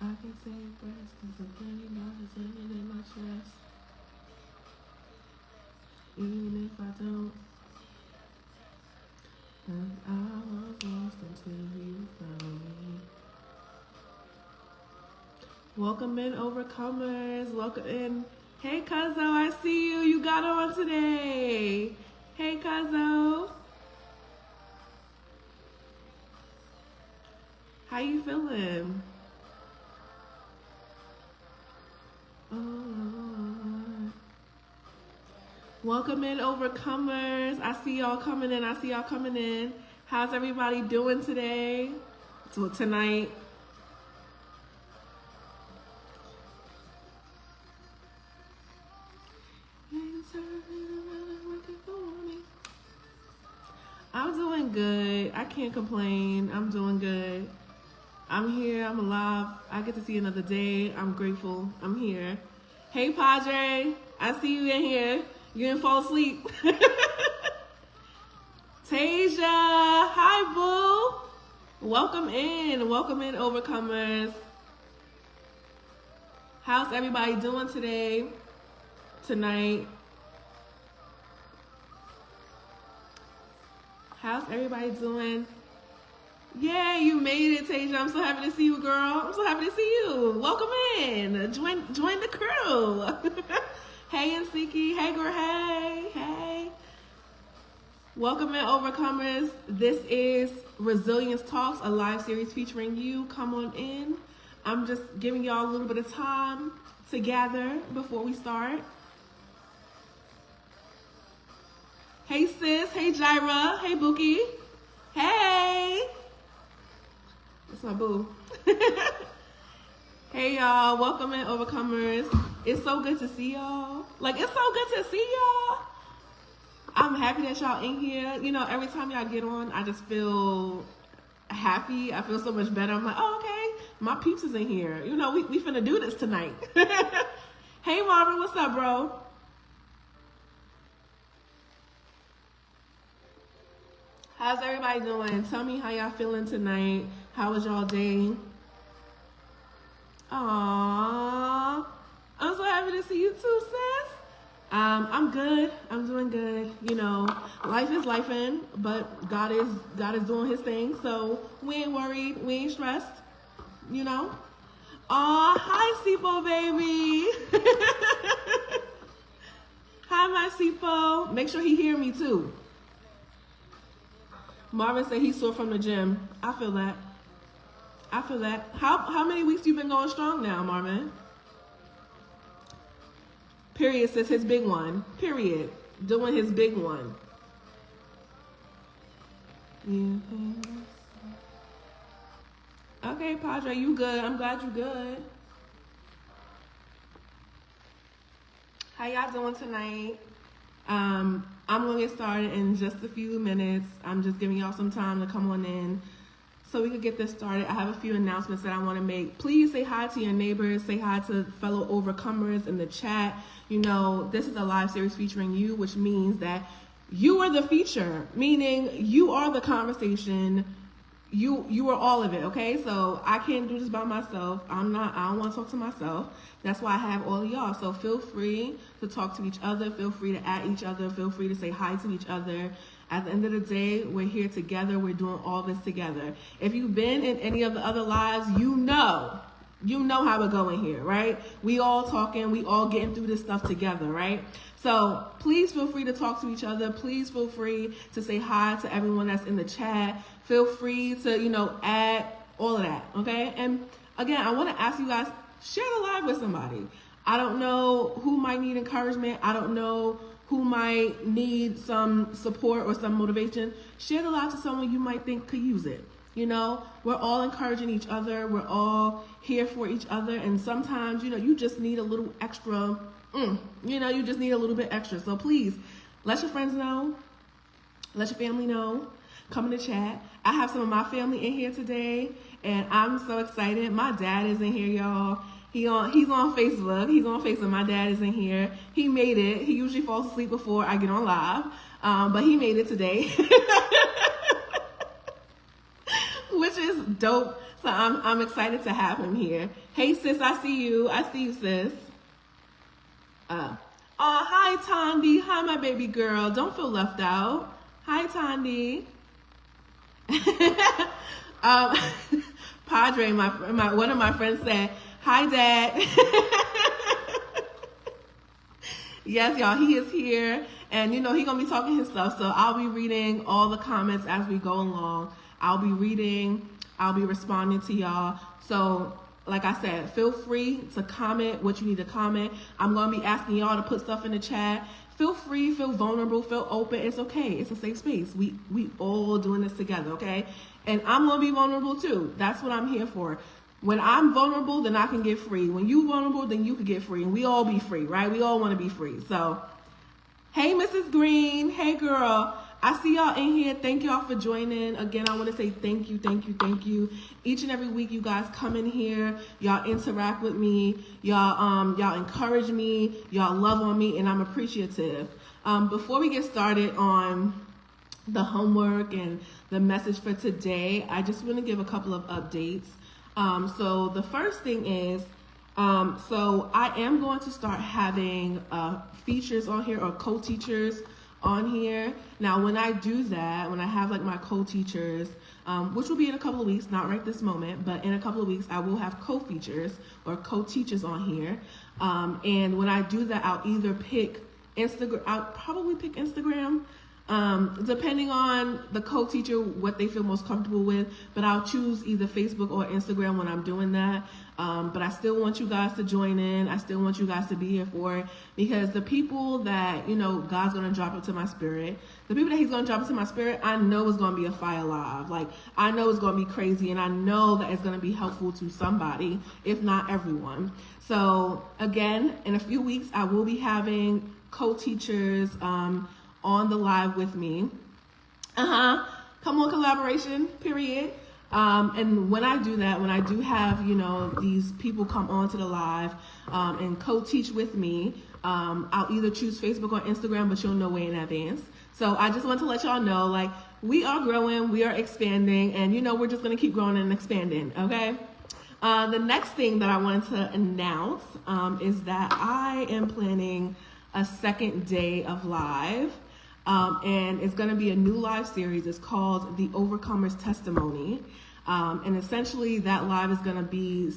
I can say rest, cause the plenty dollars in my chest. Even if I don't, and I was lost until you found me. Welcome in, overcomers. Welcome in. Hey, Cuzzo, I see you. You got on today. Hey, Cuzzo. How you feeling? Oh, Lord. Welcome in, overcomers. I see y'all coming in. I see y'all coming in. How's everybody doing today? So tonight. I'm doing good. I can't complain. I'm doing good. I'm here. I'm alive. I get to see another day. I'm grateful. I'm here. Hey, Padre. I see you in here. You didn't fall asleep. Tasia. Hi, boo. Welcome in. Welcome in, overcomers. How's everybody doing today? Tonight? How's everybody doing? Yay, you made it, Tasia. I'm so happy to see you, girl. I'm so happy to see you. Welcome in. Join the crew. Hey, Nsiki. Hey, girl. Hey. Welcome in, overcomers. This is Resilience Talks, a live series featuring you. Come on in. I'm just giving y'all a little bit of time to gather before we start. Hey, sis. Hey, Jaira. Hey, Bookie. Hey. That's my boo. Hey, y'all. Welcome in, overcomers. It's so good to see y'all. It's so good to see y'all. I'm happy that y'all in here. You know, every time y'all get on, I just feel happy. I feel so much better. I'm like, oh, okay. My peeps is in here. You know, we finna do this tonight. Hey, Marvin. What's up, bro? How's everybody doing? Tell me how y'all feeling tonight. How was y'all day? Aww. I'm so happy to see you too, sis. I'm good. I'm doing good. You know, life is lifing, but God is doing his thing. So we ain't worried. We ain't stressed. You know? Aw, hi, Sipo, baby. Hi, my Sipo. Make sure he hear me too. Marvin said he's sore from the gym. I feel that. How many weeks you been going strong now, Marvin? Period says his big one. Period. Doing his big one. Okay, Padre, you good. I'm glad you good. How y'all doing tonight? I'm going to get started in just a few minutes. I'm just giving y'all some time to come on in so we could get this started. I have a few announcements that I want to make. Please say hi to your neighbors. Say hi to fellow overcomers in the chat. You know, this is a live series featuring you, which means that you are the feature, meaning you are the conversation. You are all of it, okay? So I can't do this by myself. I don't want to talk to myself. That's why I have all of y'all. So feel free to talk to each other. Feel free to at each other. Feel free to say hi to each other. At the end of the day, we're here together. We're doing all this together. If you've been in any of the other lives, you know how we're going here, right? We all talking. We all getting through this stuff together, right? So please feel free to talk to each other. Please feel free to say hi to everyone that's in the chat. Feel free to, add all of that, okay? And again, I want to ask you guys, share the live with somebody. I don't know who might need encouragement. I don't know who might need some support or some motivation. Share the live to someone you might think could use it. You know, we're all encouraging each other. We're all here for each other. And sometimes, you just need a little extra, you just need a little bit extra. So please, let your friends know. Let your family know. Come in the chat. I have some of my family in here today, and I'm so excited. My dad is in here, y'all. He's on Facebook. He's on Facebook. My dad is in here. He made it. He usually falls asleep before I get on live, but he made it today. Which is just dope. So I'm excited to have him here. Hey sis, I see you. I see you, sis. Hi Tondi. Hi my baby girl. Don't feel left out. Hi Tondi. Padre, one of my friends said, hi Dad. Yes, y'all, he is here. And, you know, he's going to be talking his stuff. So I'll be reading all the comments as we go along. I'll be reading. I'll be responding to y'all. So, like I said, feel free to comment what you need to comment. I'm going to be asking y'all to put stuff in the chat. Feel free, feel vulnerable, feel open. It's okay. It's a safe space. We all doing this together, okay? And I'm going to be vulnerable too. That's what I'm here for. When I'm vulnerable, then I can get free. When you vulnerable, then you can get free. And we all be free, right? We all want to be free. So, hey, Mrs. Green. Hey, girl. I see y'all in here. Thank y'all for joining. Again, I want to say thank you, thank you, thank you. Each and every week, you guys come in here. Y'all interact with me. Y'all encourage me. Y'all love on me, and I'm appreciative. Before we get started on the homework and the message for today, I just want to give a couple of updates. So the first thing is, so I am going to start having features on here or co-teachers on here. Now, when I do that, when I have like my co-teachers, which will be in a couple of weeks, not right this moment, but in a couple of weeks, I will have co-features or co-teachers on here. And when I do that, I'll either pick Instagram, I'll probably pick Instagram, depending on the co-teacher, what they feel most comfortable with, but I'll choose either Facebook or Instagram when I'm doing that. But I still want you guys to join in. I still want you guys to be here for it, because the people that, you know, God's going to drop into my spirit, the people that he's going to drop into my spirit, I know it's going to be a fire live. Like, I know it's going to be crazy, and I know that it's going to be helpful to somebody, if not everyone. So again, in a few weeks, I will be having co-teachers, on the live with me. Come on, collaboration, period. And when I do that, when I do have, you know, these people come on to the live and co-teach with me, I'll either choose Facebook or Instagram, but you'll know way in advance. So I just want to let y'all know, like, we are growing, we are expanding, and, you know, we're just going to keep growing and expanding, okay? The next thing that I wanted to announce is that I am planning a second day of live. And it's going to be a new live series. It's called The Overcomer's Testimony. And essentially that live is going to be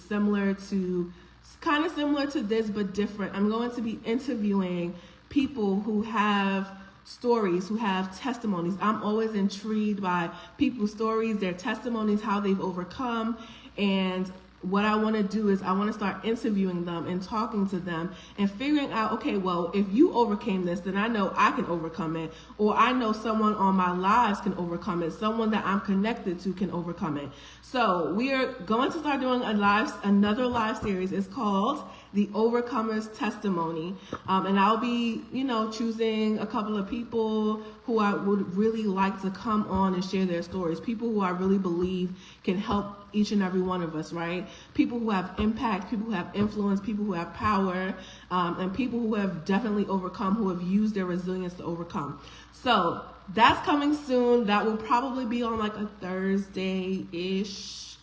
kind of similar to this, but different. I'm going to be interviewing people who have stories, who have testimonies. I'm always intrigued by people's stories, their testimonies, how they've overcome. And what I want to do is I want to start interviewing them and talking to them and figuring out, okay, well, if you overcame this, then I know I can overcome it. Or I know someone on my lives can overcome it. Someone that I'm connected to can overcome it. So we are going to start doing another live series. It's called The Overcomer's Testimony. And I'll be, you know, choosing a couple of people who I would really like to come on and share their stories. People who I really believe can help each and every one of us, right? People who have impact, people who have influence, people who have power, and people who have definitely overcome, who have used their resilience to overcome. So that's coming soon. That will probably be on like a Thursday-ish.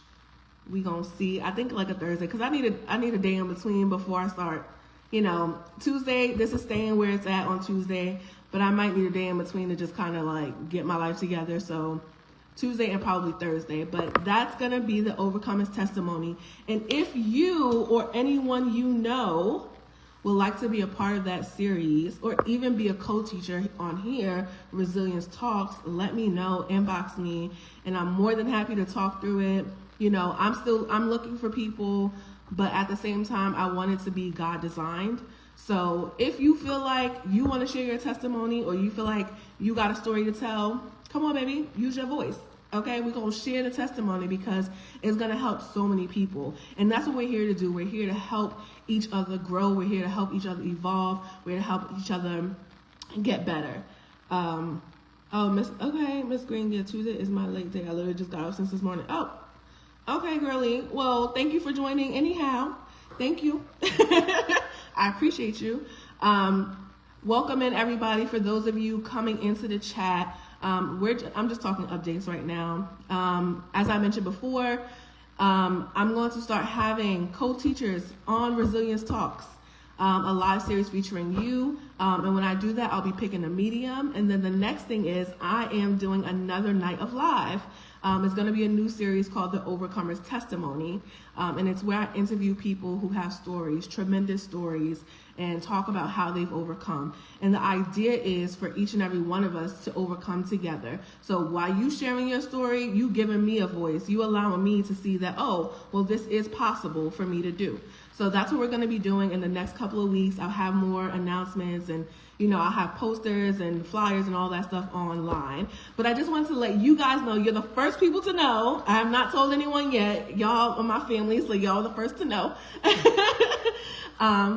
We gonna see. I think like a Thursday, because I need a day in between before I start. You know, Tuesday, this is staying where it's at on Tuesday, but I might need a day in between to just kind of like get my life together. So Tuesday and probably Thursday, but that's going to be The Overcomer's Testimony. And if you or anyone you know would like to be a part of that series or even be a co-teacher on here, Resilience Talks, let me know, inbox me, and I'm more than happy to talk through it. You know, I'm looking for people, but at the same time, I want it to be God designed. So if you feel like you want to share your testimony or you feel like you got a story to tell, come on, baby, use your voice. Okay, we're going to share the testimony because it's going to help so many people. And that's what we're here to do. We're here to help each other grow. We're here to help each other evolve. We're here to help each other get better. Miss Green, yeah, Tuesday is my late day. I literally just got up since this morning. Oh, okay, girlie. Well, thank you for joining anyhow. Thank you. I appreciate you. Welcome in, everybody. For those of you coming into the chat, I'm just talking updates right now. As I mentioned before, I'm going to start having co-teachers on Resilience Talks, a live series featuring you. And when I do that, I'll be picking a medium. And then the next thing is I am doing another night of live. It's going to be a new series called The Overcomer's Testimony. And it's where I interview people who have stories, tremendous stories, and talk about how they've overcome. And the idea is for each and every one of us to overcome together. So while you sharing your story, you giving me a voice, you allowing me to see that, oh, well, this is possible for me to do. So that's what we're going to be doing in the next couple of weeks. I'll have more announcements, and I'll have posters and flyers and all that stuff online. But I just want to let you guys know, you're the first people to know. I have not told anyone yet. Y'all are my family, so y'all are the first to know.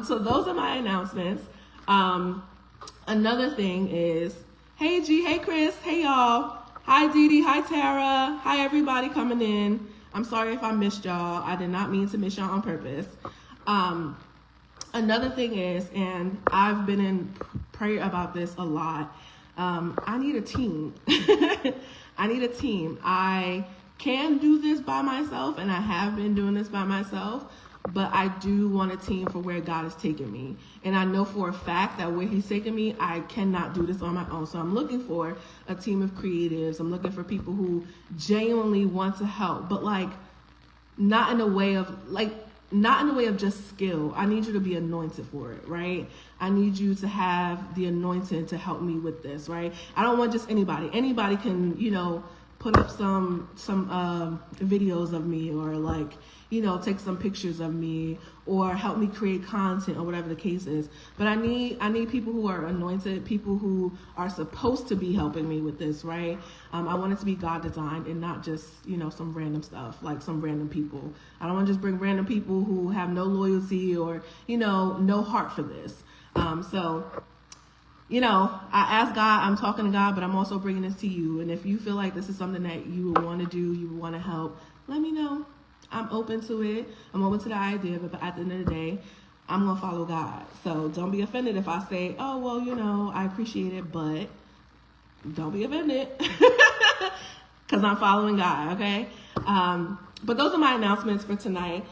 So those are my announcements. Another thing is, hey G, hey Chris, hey y'all. Hi Dee Dee, hi Tara. Hi everybody coming in. I'm sorry if I missed y'all. I did not mean to miss y'all on purpose. Another thing is, and I've been in prayer about this a lot, I need a team. I need a team. I can do this by myself, and I have been doing this by myself, but I do want a team for where God has taken me. And I know for a fact that where he's taken me, I cannot do this on my own. So I'm looking for a team of creatives. I'm looking for people who genuinely want to help, but not in a way of just skill. I need you to be anointed for it, right? I need you to have the anointing to help me with this, right? I don't want just anybody. Anybody can, put up some videos of me, or take some pictures of me, or help me create content, or whatever the case is. But I need people who are anointed, people who are supposed to be helping me with this, right? I want it to be God designed and not just, some random stuff, like some random people. I don't want to just bring random people who have no loyalty or, no heart for this. I ask God, I'm talking to God, but I'm also bringing this to you. And if you feel like this is something that you would want to do, you would want to help, let me know. I'm open to it. I'm open to the idea, but at the end of the day, I'm going to follow God. So don't be offended if I say, oh, well, I appreciate it, but don't be offended because I'm following God, okay? But those are my announcements for tonight.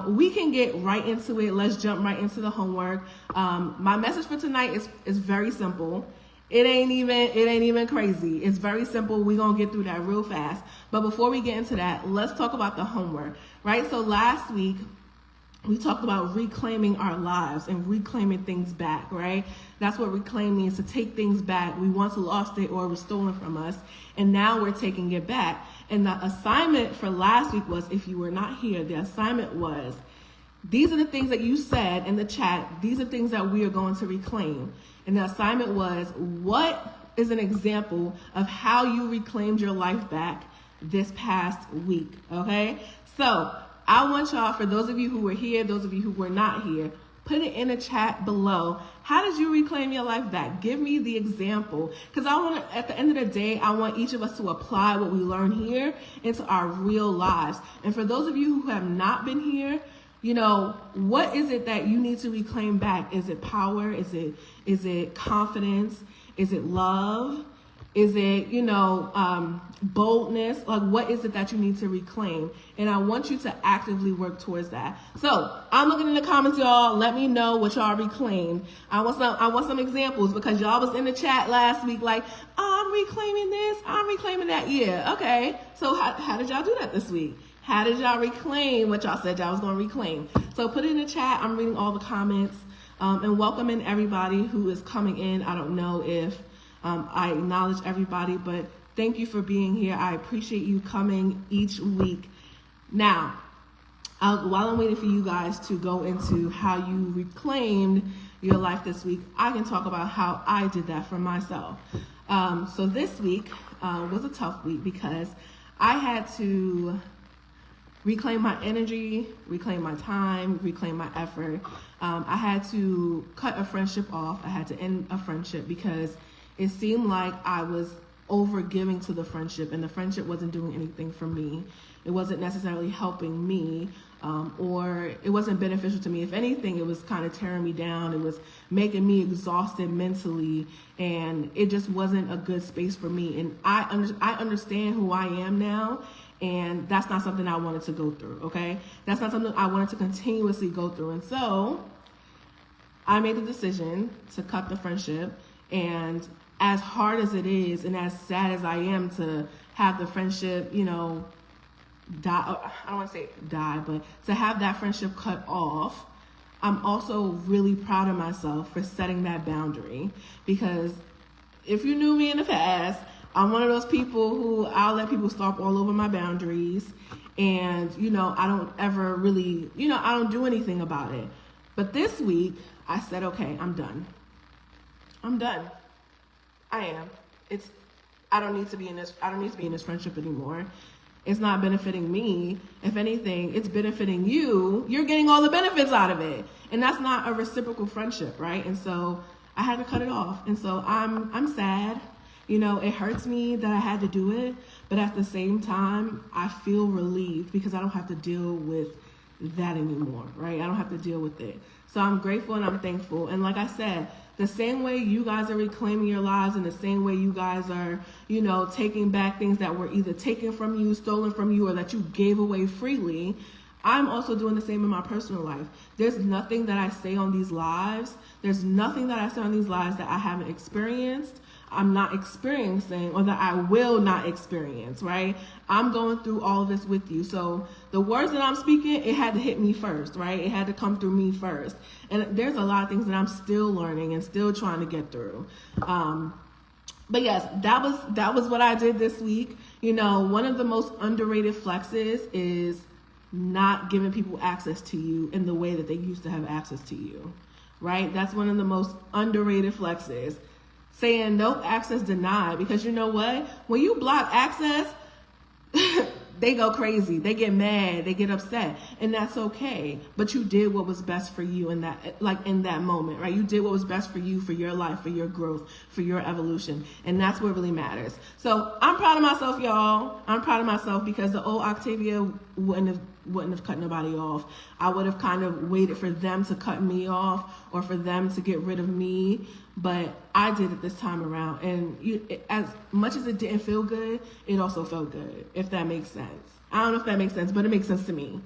We can get right into it. Let's jump right into the homework. My message for tonight is very simple. It ain't even crazy. It's very simple. We're going to get through that real fast. But before we get into that, let's talk about the homework, right? So last week, we talked about reclaiming our lives and reclaiming things back, right? That's what reclaim means, to take things back. We once lost it or it was stolen from us, and now we're taking it back. And the assignment for last week was, if you were not here, the assignment was, these are the things that you said in the chat. These are things that we are going to reclaim. And the assignment was, what is an example of how you reclaimed your life back this past week, okay? So I want y'all, for those of you who were here, those of you who were not here, put it in the chat below. How did you reclaim your life back? Give me the example. Because at the end of the day, I want each of us to apply what we learn here into our real lives. And for those of you who have not been here, what is it that you need to reclaim back? Is it power? Is it confidence? Is it love? Is it, boldness? What is it that you need to reclaim? And I want you to actively work towards that. So I'm looking in the comments, y'all. Let me know what y'all reclaimed. I want some examples, because y'all was in the chat last week like, I'm reclaiming this, I'm reclaiming that. Yeah, okay. So how did y'all do that this week? How did y'all reclaim what y'all said y'all was going to reclaim? So put it in the chat. I'm reading all the comments, and welcoming everybody who is coming in. I don't know if I acknowledge everybody, but thank you for being here. I appreciate you coming each week. Now, while I'm waiting for you guys to go into how you reclaimed your life this week, I can talk about how I did that for myself. So this week was a tough week because I had to reclaim my energy, reclaim my time, reclaim my effort. I had to cut a friendship off. I had to end a friendship because it seemed like I was over giving to the friendship, and the friendship wasn't doing anything for me. It wasn't necessarily helping me, or it wasn't beneficial to me. If anything, it was kind of tearing me down. It was making me exhausted mentally, and it just wasn't a good space for me. And I understand who I am now, and that's not something I wanted to go through, okay? That's not something I wanted to continuously go through. And so I made the decision to cut the friendship. And as hard as it is, and as sad as I am to have the friendship, die, I don't want to say die, but to have that friendship cut off, I'm also really proud of myself for setting that boundary. Because if you knew me in the past, I'm one of those people who I'll let people stomp all over my boundaries, and I don't ever really, I don't do anything about it. But this week I said, okay, I'm done. I am. I don't need to be in this friendship anymore. It's not benefiting me. If anything, it's benefiting you. You're getting all the benefits out of it. And that's not a reciprocal friendship, right? And so I had to cut it off. And so I'm sad. It hurts me that I had to do it, but at the same time, I feel relieved because I don't have to deal with that anymore, right? I don't have to deal with it. So I'm grateful and I'm thankful. And like I said, the same way you guys are reclaiming your lives, and the same way you guys are, taking back things that were either taken from you, stolen from you, or that you gave away freely, I'm also doing the same in my personal life. There's nothing that I say on these lives. There's nothing that I say on these lives that I haven't experienced, I'm not experiencing, or that I will not experience, right? I'm going through all of this with you. So the words that I'm speaking, it had to hit me first, right? It had to come through me first. And there's a lot of things that I'm still learning and still trying to get through. But yes, that was what I did this week. One of the most underrated flexes is not giving people access to you in the way that they used to have access to you, right? That's one of the most underrated flexes. Saying nope, access denied, because you know what? When you block access, they go crazy, they get mad, they get upset, and that's okay. But you did what was best for you in that moment, right? You did what was best for you, for your life, for your growth, for your evolution, and that's what really matters. So I'm proud of myself, y'all. I'm proud of myself because the old Octavia wouldn't have cut nobody off. I would have kind of waited for them to cut me off or for them to get rid of me, but I did it this time around. And as much as it didn't feel good, it also felt good, if that makes sense. I don't know if that makes sense, but it makes sense to me.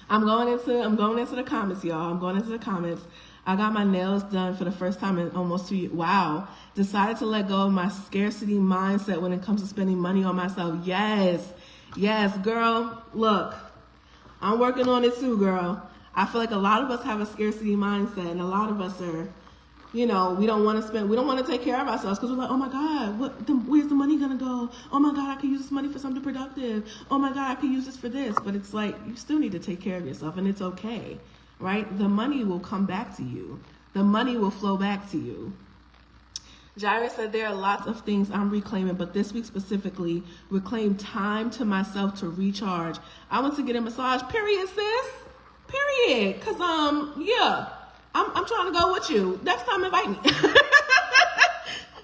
I'm going into the comments, y'all. I'm going into the comments. I got my nails done for the first time in almost 2 years. Wow. Decided to let go of my scarcity mindset when it comes to spending money on myself. Yes, girl. Look, I'm working on it too, girl. I feel like a lot of us have a scarcity mindset, and a lot of us are, we don't want to take care of ourselves because we're like, oh my God, where's the money going to go? Oh my God, I could use this money for something productive. Oh my God, I could use this for this. But it's like, you still need to take care of yourself, and it's okay, right? The money will come back to you. The money will flow back to you. Jaira said there are lots of things I'm reclaiming, but this week specifically, reclaim time to myself to recharge. I want to get a massage, period, sis. Period. Because, yeah, I'm trying to go with you. Next time, invite me.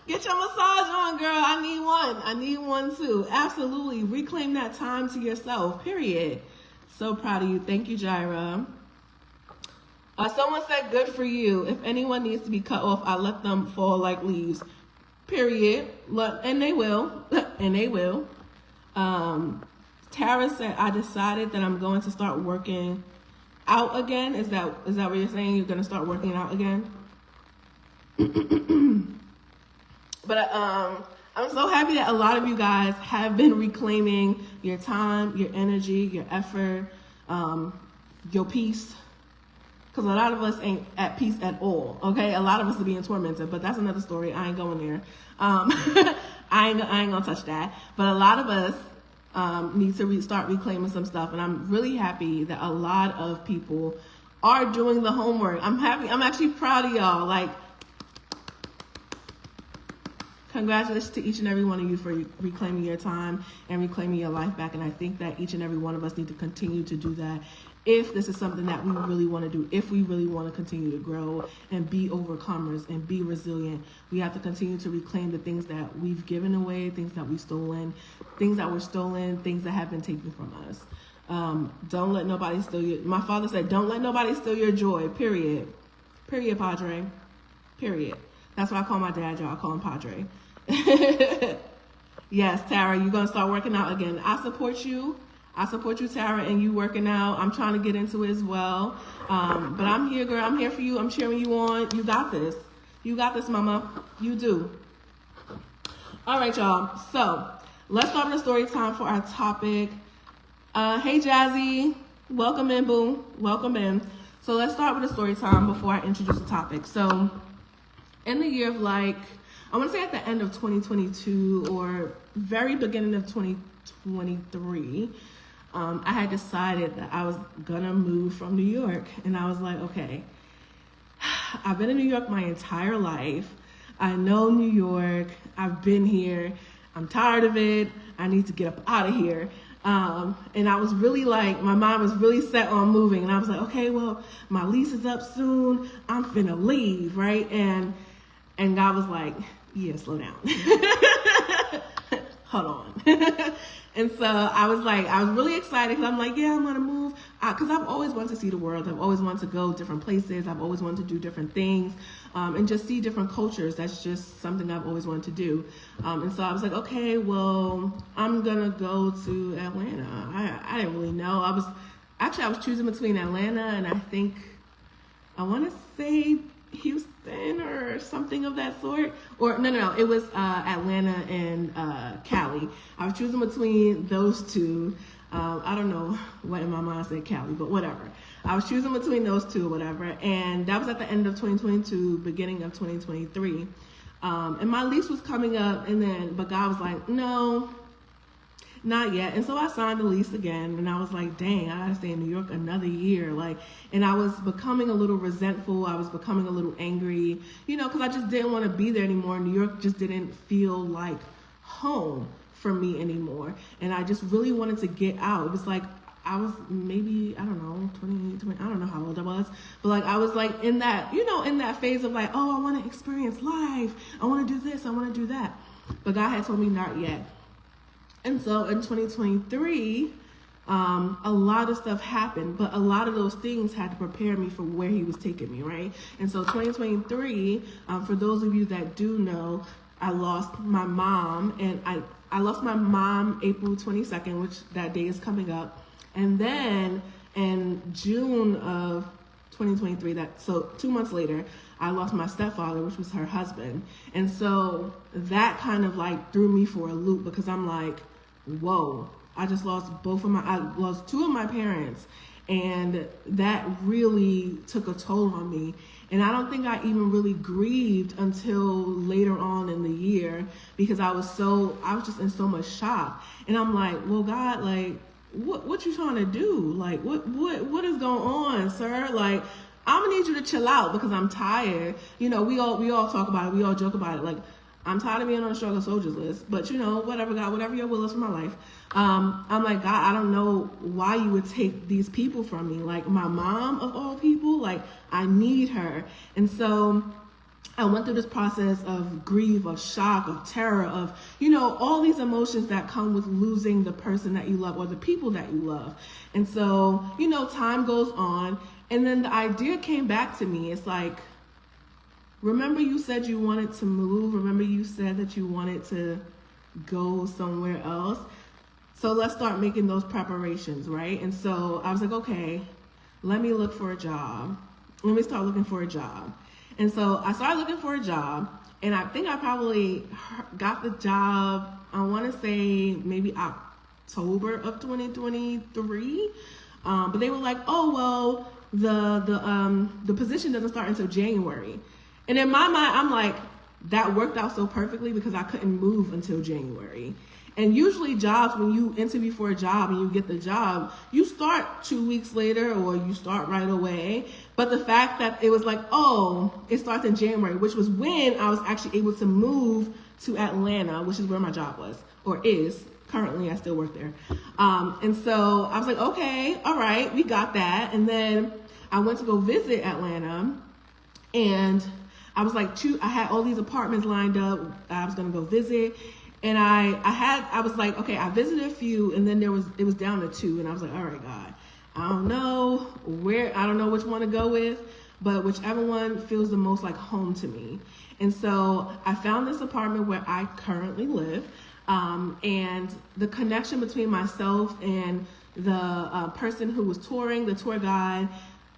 Get your massage on, girl. I need one too. Absolutely. Reclaim that time to yourself, period. So proud of you. Thank you, Jaira. Someone said, good for you. If anyone needs to be cut off, I let them fall like leaves. Period. And they will. And they will. Tara said, I decided that I'm going to start working out again. Is that what you're saying? You're going to start working out again? But I'm so happy that a lot of you guys have been reclaiming your time, your energy, your effort, your peace. Because a lot of us ain't at peace at all, okay? A lot of us are being tormented, but that's another story. I ain't going there. I ain't gonna touch that. But a lot of us need to start reclaiming some stuff, and I'm really happy that a lot of people are doing the homework. I'm happy. I'm actually proud of y'all. Like, Congratulations to each and every one of you for reclaiming your time and reclaiming your life back. And I think that each and every one of us need to continue to do that if this is something that we really want to do, if we really want to continue to grow and be overcomers and be resilient. We have to continue to reclaim the things that we've given away, things that we've stolen, things that were stolen, things that have been taken from us. Don't let nobody steal your, my father said, don't let nobody steal your joy, period. Period, Padre. Period. That's why I call my dad, y'all. I call him Padre. Yes, Tara, you're going to start working out again. I support you. I support you, Tara, and you working out. I'm trying to get into it as well. But I'm here, girl. I'm here for you. I'm cheering you on. You got this. You got this, mama. You do. All right, y'all. So let's start with a story time for our topic. Hey, Jazzy. Welcome in, boo. Welcome in. So let's start with a story time before I introduce the topic. So in the year of I want to say at the end of 2022 or very beginning of 2023, I had decided that I was going to move from New York. And I was like, okay, I've been in New York my entire life. I know New York. I've been here. I'm tired of it. I need to get up out of here. And I was really my mind was really set on moving. And I was like, okay, well, my lease is up soon. I'm finna leave, right? And God was like, yeah, slow down. Hold on. And so I was really excited because I'm like, yeah, I'm going to move. Because I've always wanted to see the world. I've always wanted to go different places. I've always wanted to do different things and just see different cultures. That's just something I've always wanted to do. And so I was like, okay, well, I'm going to go to Atlanta. I didn't really know. I was choosing between Atlanta and I want to say Houston or something of that sort. Or no, it was Atlanta and Cali. I was choosing between those two. I don't know what in my mind said Cali, but whatever. I was choosing between those two or whatever. And that was at the end of 2022, beginning of 2023. And my lease was coming up, but God was like, no, not yet. And so I signed the lease again, and I was like, dang, I gotta stay in New York another year. And I was becoming a little resentful. I was becoming a little angry, because I just didn't want to be there anymore. New York just didn't feel like home for me anymore. And I just really wanted to get out. It was like, I was maybe, I don't know, 20, I don't know how old I was, but I was in that, in that phase of oh, I want to experience life. I want to do this. I want to do that. But God had told me not yet. And so in 2023, a lot of stuff happened, but a lot of those things had to prepare me for where he was taking me, right? And so 2023, for those of you that do know, I lost my mom, and I lost my mom April 22nd, which that day is coming up. And then in June of 2023, so 2 months later, I lost my stepfather, which was her husband. And so that kind of threw me for a loop because I'm like, whoa, I just lost I lost two of my parents. And that really took a toll on me. And I don't think I even really grieved until later on in the year because I was just in so much shock. And I'm like, well, God, what you trying to do? What is going on, sir? I'm gonna need you to chill out because I'm tired. We all talk about it. We all joke about it. I'm tired of being on the struggle soldiers list, but whatever, God, whatever your will is for my life. I'm like, God, I don't know why you would take these people from me. My mom of all people, I need her. And so I went through this process of grief, of shock, of terror, of, all these emotions that come with losing the person that you love or the people that you love. And so, time goes on. And then the idea came back to me. It's remember you said you wanted to move. Remember you said that you wanted to go somewhere else. So let's start making those preparations, right? And so I was like, okay, let me look for a job. Let me start looking for a job. And so I started looking for a job, and I think I probably got the job, I want to say maybe October of 2023. But they were like, oh, well, the position doesn't start until January. And in my mind, I'm like, that worked out so perfectly because I couldn't move until January. And usually jobs, when you interview for a job and you get the job, you start 2 weeks later or you start right away. But the fact that it was it starts in January, which was when I was actually able to move to Atlanta, which is where my job was, or is. Currently, I still work there. And so I was like, okay, all right, we got that. And then I went to go visit Atlanta, and I was like, I had all these apartments lined up. I was going to go visit. And I was like, okay, I visited a few, and then it was down to 2. And I was like, all right, God, I don't know which one to go with, but whichever one feels the most like home to me. And so I found this apartment where I currently live. And the connection between myself and the person who was touring, the tour guide,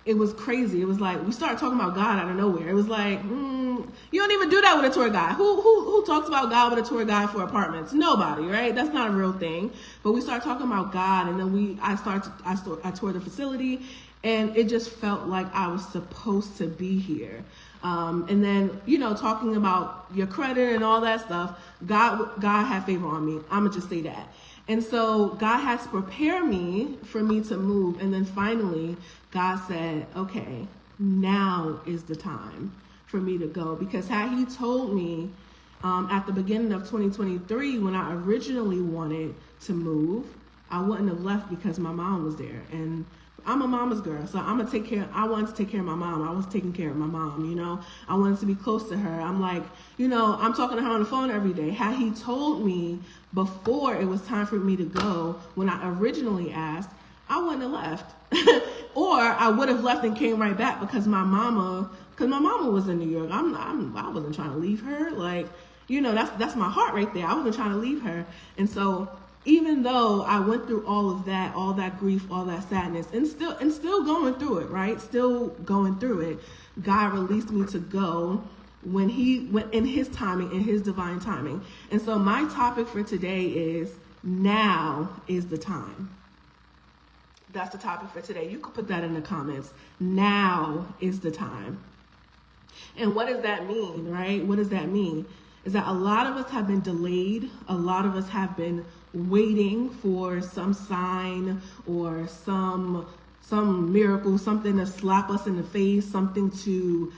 it was crazy. It was like, we started talking about God out of nowhere. It was like, you don't even do that with a tour guide. Who talks about God with a tour guide for apartments? Nobody, right? That's not a real thing. But we started talking about God, and then I toured the facility, and it just felt like I was supposed to be here. And then, talking about your credit and all that stuff, God had favor on me. I'm gonna just say that. And so God has to prepare me for me to move. And then finally, God said, okay, now is the time for me to go. Because had he told me at the beginning of 2023, when I originally wanted to move, I wouldn't have left because my mom was there. And I'm a mama's girl, so I wanted to take care of my mom. I was taking care of my mom, I wanted to be close to her. I'm like, I'm talking to her on the phone every day. Had he told me before it was time for me to go, when I originally asked, I wouldn't have left. Or I would have left and came right back because my mama was in New York. I wasn't trying to leave her. Like, that's my heart right there. I wasn't trying to leave her. And so even though I went through all that grief, all that sadness, and still going through it, right? Still going through it, God released me to go when he went in his timing, in his divine timing. And so my topic for today is, now is the time. That's the topic for today. You could put that in the comments. Now is the time. And what does that mean, right? What does that mean? Is that a lot of us have been delayed. A lot of us have been waiting for some sign or some miracle, something to slap us in the face, something to,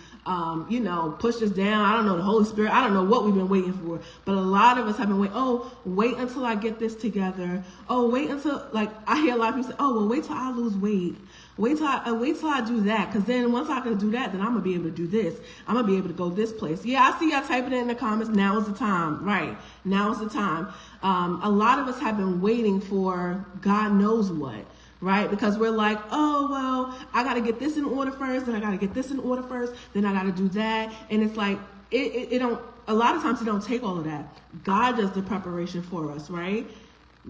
push us down. I don't know, the Holy Spirit. I don't know what we've been waiting for, but a lot of us have been waiting. Oh, wait until I get this together. Oh, wait until, I hear a lot of people say, oh, well, wait till I lose weight. Wait till I do that, because then once I can do that, then I'm going to be able to do this. I'm going to be able to go this place. Yeah, I see y'all typing it in the comments. Now is the time. Right. Now is the time. A lot of us have been waiting for God knows what, right? Because we're like, oh, well, I got to get this in order first, then I got to get this in order first, then I got to do that. And it's like, a lot of times it don't take all of that. God does the preparation for us, right?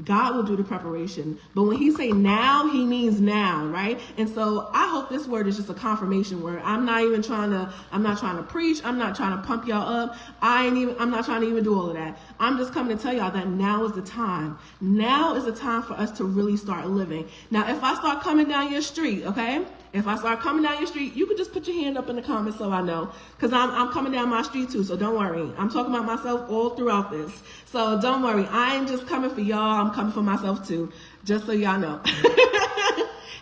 God will do the preparation. But when he say now, he means now, right? And so I hope this word is just a confirmation word. I'm not trying to preach. I'm not trying to pump y'all up. I'm not trying to even do all of that. I'm just coming to tell y'all that now is the time. Now is the time for us to really start living. Now, if I start coming down your street, okay? If I start coming down your street, you can just put your hand up in the comments so I know. Because I'm coming down my street too, so don't worry. I'm talking about myself all throughout this. So don't worry. I ain't just coming for y'all. I'm coming for myself too. Just so y'all know.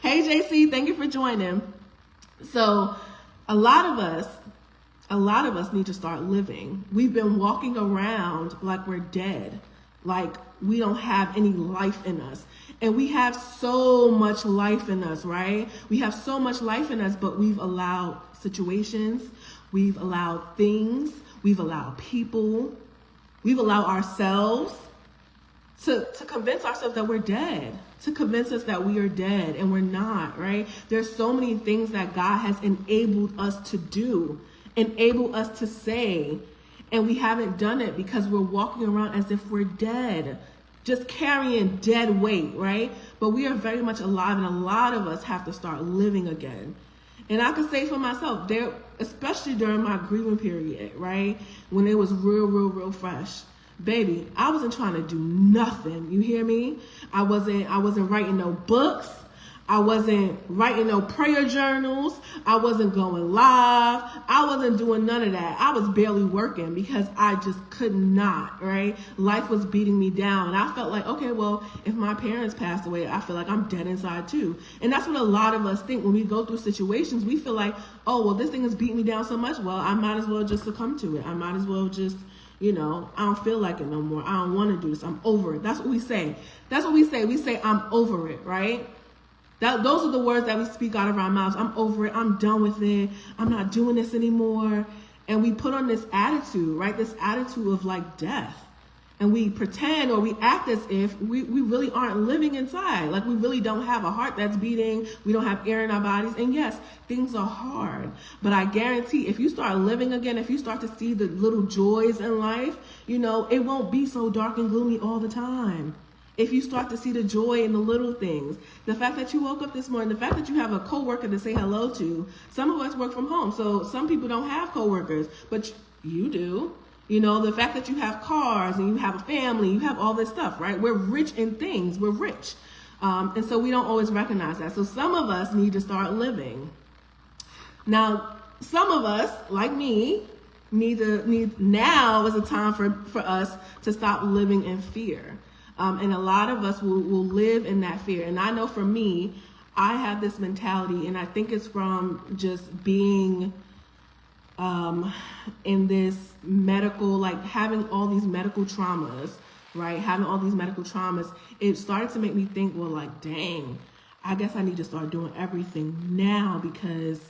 Hey, JC, thank you for joining. So a lot of us need to start living. We've been walking around like we're dead. Like we don't have any life in us. And we have so much life in us, right? We have so much life in us, but we've allowed situations, we've allowed things, we've allowed people, we've allowed ourselves to convince ourselves that we're dead, to convince us that we are dead, and we're not, right? There's so many things that God has enabled us to do, enabled us to say, and we haven't done it because we're walking around as if we're dead. Just carrying dead weight, right? But we are very much alive, and a lot of us have to start living again. And I can say for myself, there, especially during my grieving period, right? When it was real fresh. Baby, I wasn't trying to do nothing. You hear me? I wasn't writing no books. I wasn't writing no prayer journals. I wasn't going live. I wasn't doing none of that. I was barely working because I just could not, right? Life was beating me down. And I felt like, okay, well, if my parents passed away, I feel like I'm dead inside too. And that's what a lot of us think when we go through situations. We feel like, oh, well, this thing is beating me down so much. Well, I might as well just succumb to it. I might as well just, I don't feel like it no more. I don't want to do this. I'm over it. That's what we say. We say, I'm over it, right? Those are the words that we speak out of our mouths. I'm over it. I'm done with it. I'm not doing this anymore. And we put on this attitude, right? This attitude of like death. And we pretend or we act as if we really aren't living inside. Like we really don't have a heart that's beating. We don't have air in our bodies. And yes, things are hard. But I guarantee if you start living again, if you start to see the little joys in life, it won't be so dark and gloomy all the time. If you start to see the joy in the little things, the fact that you woke up this morning, the fact that you have a coworker to say hello to. Some of us work from home, so some people don't have coworkers, but you do. The fact that you have cars and you have a family, you have all this stuff, right? We're rich in things. We're rich. And so we don't always recognize that. So some of us need to start living. Now, some of us, like me, need now is a time for us to stop living in fear. And a lot of us will live in that fear. And I know for me, I have this mentality, and I think it's from just being in this medical, like having all these medical traumas, right? Having all these medical traumas, it started to make me think, well, like, dang, I guess I need to start doing everything now because,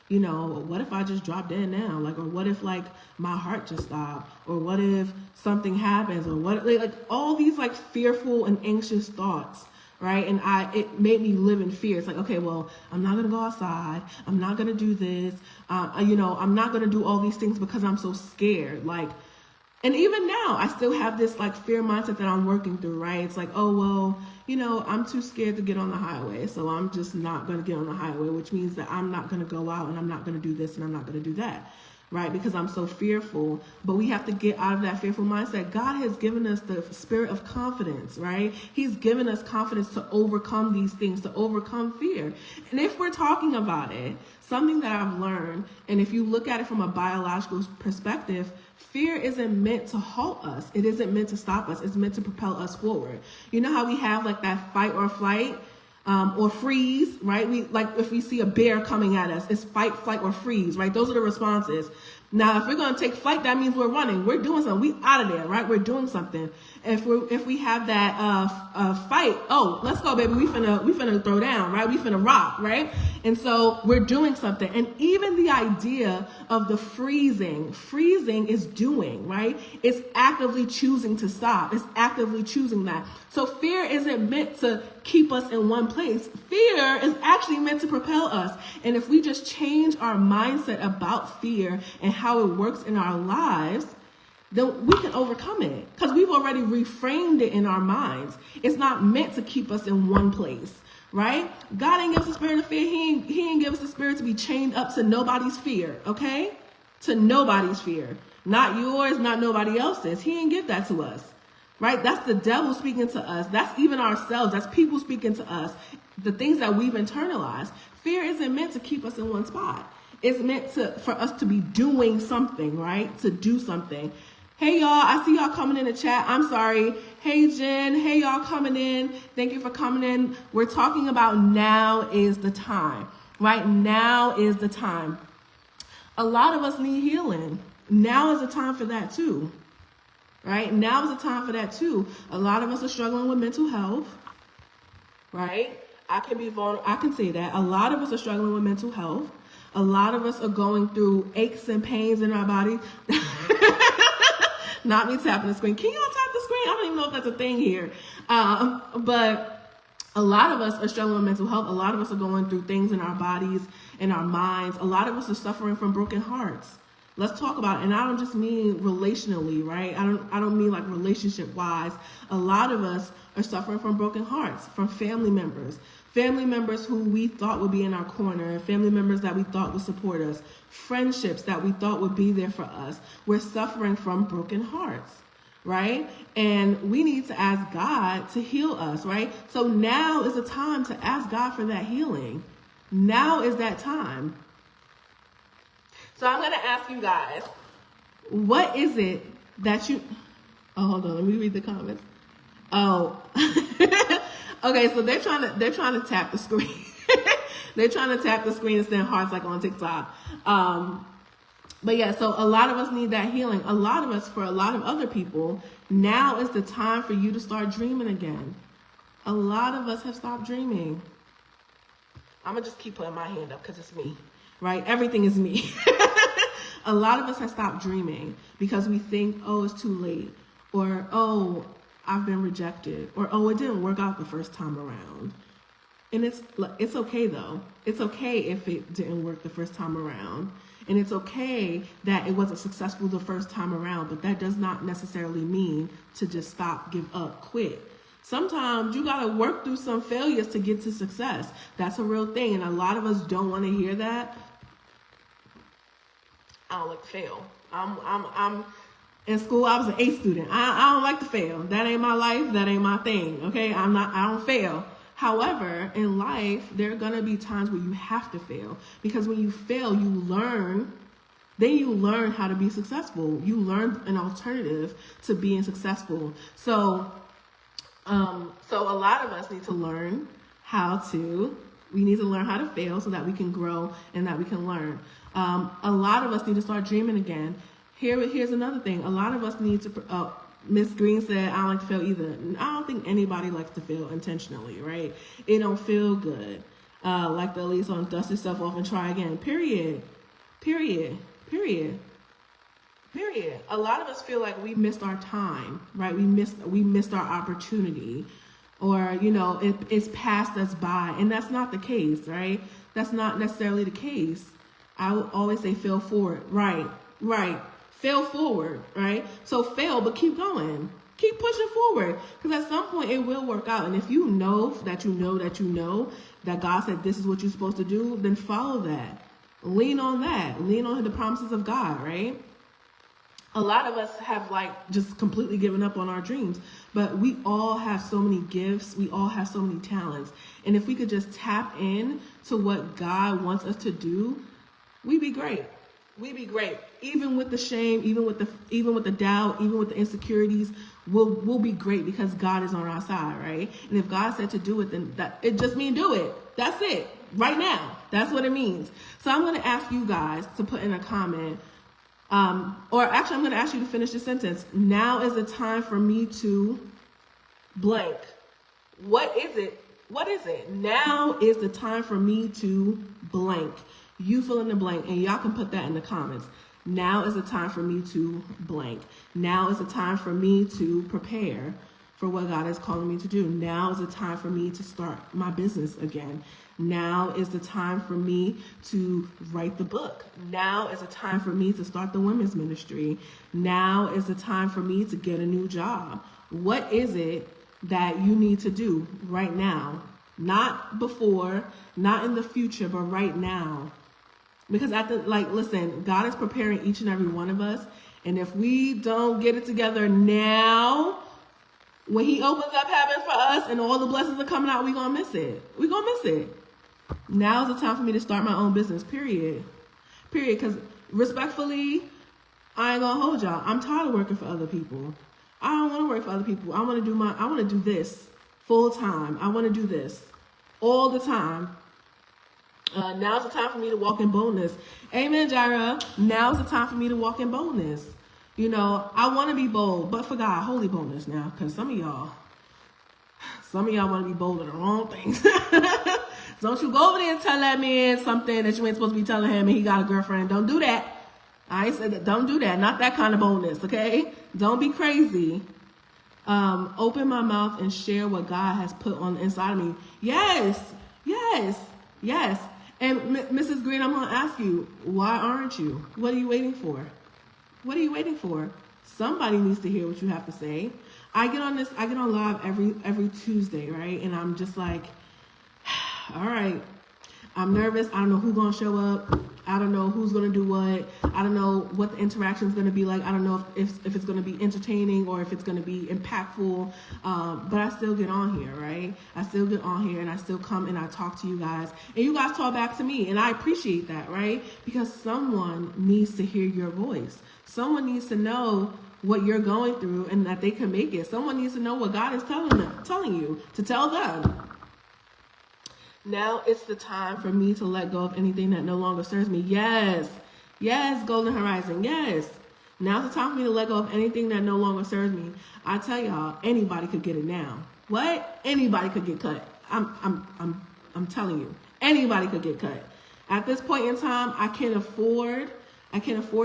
what if I just drop dead now? Like, or what if like my heart just stopped? Or what if something happens? Or what, like all these like fearful and anxious thoughts. Right. And it made me live in fear. It's like, okay, well, I'm not going to go outside. I'm not going to do this. I'm not going to do all these things because I'm so scared. Like, and even now I still have this like fear mindset that I'm working through. Right. It's like, oh, well, I'm too scared to get on the highway. So I'm just not going to get on the highway, which means that I'm not going to go out and I'm not going to do this and I'm not going to do that. Right? Because I'm so fearful. But we have to get out of that fearful mindset. God has given us the spirit of confidence, right? He's given us confidence to overcome these things, to overcome fear. And if we're talking about it, something that I've learned, and if you look at it from a biological perspective, fear isn't meant to halt us. It isn't meant to stop us. It's meant to propel us forward. You know how we have like that fight or flight? Or freeze, right? If we see a bear coming at us, it's fight, flight, or freeze, right? Those are the responses. Now, if we're going to take flight, that means we're running. We're doing something. We out of there, right? We're doing something. If we have that fight, oh, let's go, baby. We finna throw down, right? We finna rock, right? And so we're doing something. And even the idea of the freezing is doing, right? It's actively choosing to stop. It's actively choosing that. So fear isn't meant to keep us in one place. Fear is actually meant to propel us. And if we just change our mindset about fear and how it works in our lives, then we can overcome it because we've already reframed it in our minds. It's not meant to keep us in one place, right? God ain't give us a spirit of fear. He ain't give us a spirit to be chained up to nobody's fear, okay? To nobody's fear. Not yours, not nobody else's. He ain't give that to us, right? That's the devil speaking to us. That's even ourselves. That's people speaking to us. The things that we've internalized. Fear isn't meant to keep us in one spot. It's meant for us to be doing something, right? To do something. Hey, y'all, I see y'all coming in the chat. I'm sorry. Hey, Jen. Hey, y'all coming in. Thank you for coming in. We're talking about now is the time, right? Now is the time. A lot of us need healing. Now is the time for that too, right? Now is the time for that too. A lot of us are struggling with mental health, right? I can be vulnerable. I can say that. A lot of us are struggling with mental health. A lot of us are going through aches and pains in our body. Not me tapping the screen. Can y'all tap the screen? I don't even know if that's a thing here. But a lot of us are struggling with mental health. A lot of us are going through things in our bodies, in our minds. A lot of us are suffering from broken hearts. Let's talk about it. And I don't just mean relationally, right? I don't mean like relationship wise. A lot of us are suffering from broken hearts, from family members who we thought would be in our corner, family members that we thought would support us, friendships that we thought would be there for us. We're suffering from broken hearts, right? And we need to ask God to heal us, right? So now is the time to ask God for that healing. Now is that time. So I'm going to ask you guys, what is it that you... Oh, hold on. Let me read the comments. Oh, okay. So they're trying to tap the screen. They're trying to tap the screen and send hearts like on TikTok. But yeah, so a lot of us need that healing. A lot of us, for a lot of other people, now is the time for you to start dreaming again. A lot of us have stopped dreaming. I'm going to just keep putting my hand up because it's me, right? Everything is me. A lot of us have stopped dreaming because we think, oh, it's too late. Or, oh, I've been rejected. Or, oh, it didn't work out the first time around. And it's okay, though. It's okay if it didn't work the first time around. And it's okay that it wasn't successful the first time around. But that does not necessarily mean to just stop, give up, quit. Sometimes you got to work through some failures to get to success. That's a real thing. And a lot of us don't want to hear that. I don't like to fail. I'm in school. I was an A student. I don't like to fail. That ain't my life. That ain't my thing. Okay. I don't fail. However, in life, there are going to be times where you have to fail, because when you fail, you learn. Then you learn how to be successful. You learn an alternative to being successful. So a lot of us need to learn we need to learn how to fail so that we can grow and that we can learn. A lot of us need to start dreaming again. Here's another thing. A lot of us need to, Miss Green said, I don't like to fail either. I don't think anybody likes to fail intentionally, right? It don't feel good. Like the Elise on dust yourself off and try again. Period. A lot of us feel like we missed our time, right? We missed our opportunity, or, it's passed us by. And that's not the case, right? That's not necessarily the case. I will always say fail forward. Right. Fail forward, right? So fail, but keep going. Keep pushing forward, because at some point it will work out. And if you know that God said this is what you're supposed to do, then follow that. Lean on that. Lean on the promises of God, right? A lot of us have just completely given up on our dreams, but we all have so many gifts. We all have so many talents. And if we could just tap in to what God wants us to do, we'd be great. We'd be great. Even with the shame, even with the doubt, even with the insecurities, we'll be great, because God is on our side, right? And if God said to do it, then it just means do it. That's it. Right now. That's what it means. So I'm going to ask you guys to put in a comment, or actually I'm going to ask you to finish the sentence. Now is the time for me to blank. What is it? What is it? Now is the time for me to blank. You fill in the blank, and y'all can put that in the comments. Now is the time for me to blank. Now is the time for me to prepare for what God is calling me to do. Now is the time for me to start my business again. Now is the time for me to write the book. Now is the time for me to start the women's ministry. Now is the time for me to get a new job. What is it that you need to do right now? Not before, not in the future, but right now. Because listen, God is preparing each and every one of us. And if we don't get it together now, when he opens up heaven for us and all the blessings are coming out, we're going to miss it. We're going to miss it. Now's the time for me to start my own business, period. Because respectfully, I ain't going to hold y'all. I'm tired of working for other people. I don't want to work for other people. I want to do this full time. I want to do this all the time. Now's the time for me to walk in boldness. Amen, Jaira. Now's the time for me to walk in boldness. I want to be bold, but for God, holy boldness now, because some of y'all want to be bold in the wrong things. Don't you go over there and tell that man something that you ain't supposed to be telling him, and he got a girlfriend. Don't do that. I ain't said that. Don't do that. Not that kind of boldness, okay? Don't be crazy. Open my mouth and share what God has put on the inside of me. Yes. And Mrs. Green, I'm going to ask you, why aren't you? What are you waiting for? What are you waiting for? Somebody needs to hear what you have to say. I get on live every Tuesday, right? And I'm just like, all right, I'm nervous. I don't know who's going to show up. I don't know who's going to do what. I don't know what the interaction is going to be like. I don't know if it's going to be entertaining or if it's going to be impactful. But I still get on here, right? I still get on here and I still come and I talk to you guys. And you guys talk back to me. And I appreciate that, right? Because someone needs to hear your voice. Someone needs to know what you're going through and that they can make it. Someone needs to know what God is telling you to tell them. Now it's the time for me to let go of anything that no longer serves me. Yes. Yes, Golden Horizon. Yes. Now's the time for me to let go of anything that no longer serves me. I tell y'all, anybody could get it now. What? Anybody could get cut. I'm telling you, anybody could get cut. At this point in time, I can't afford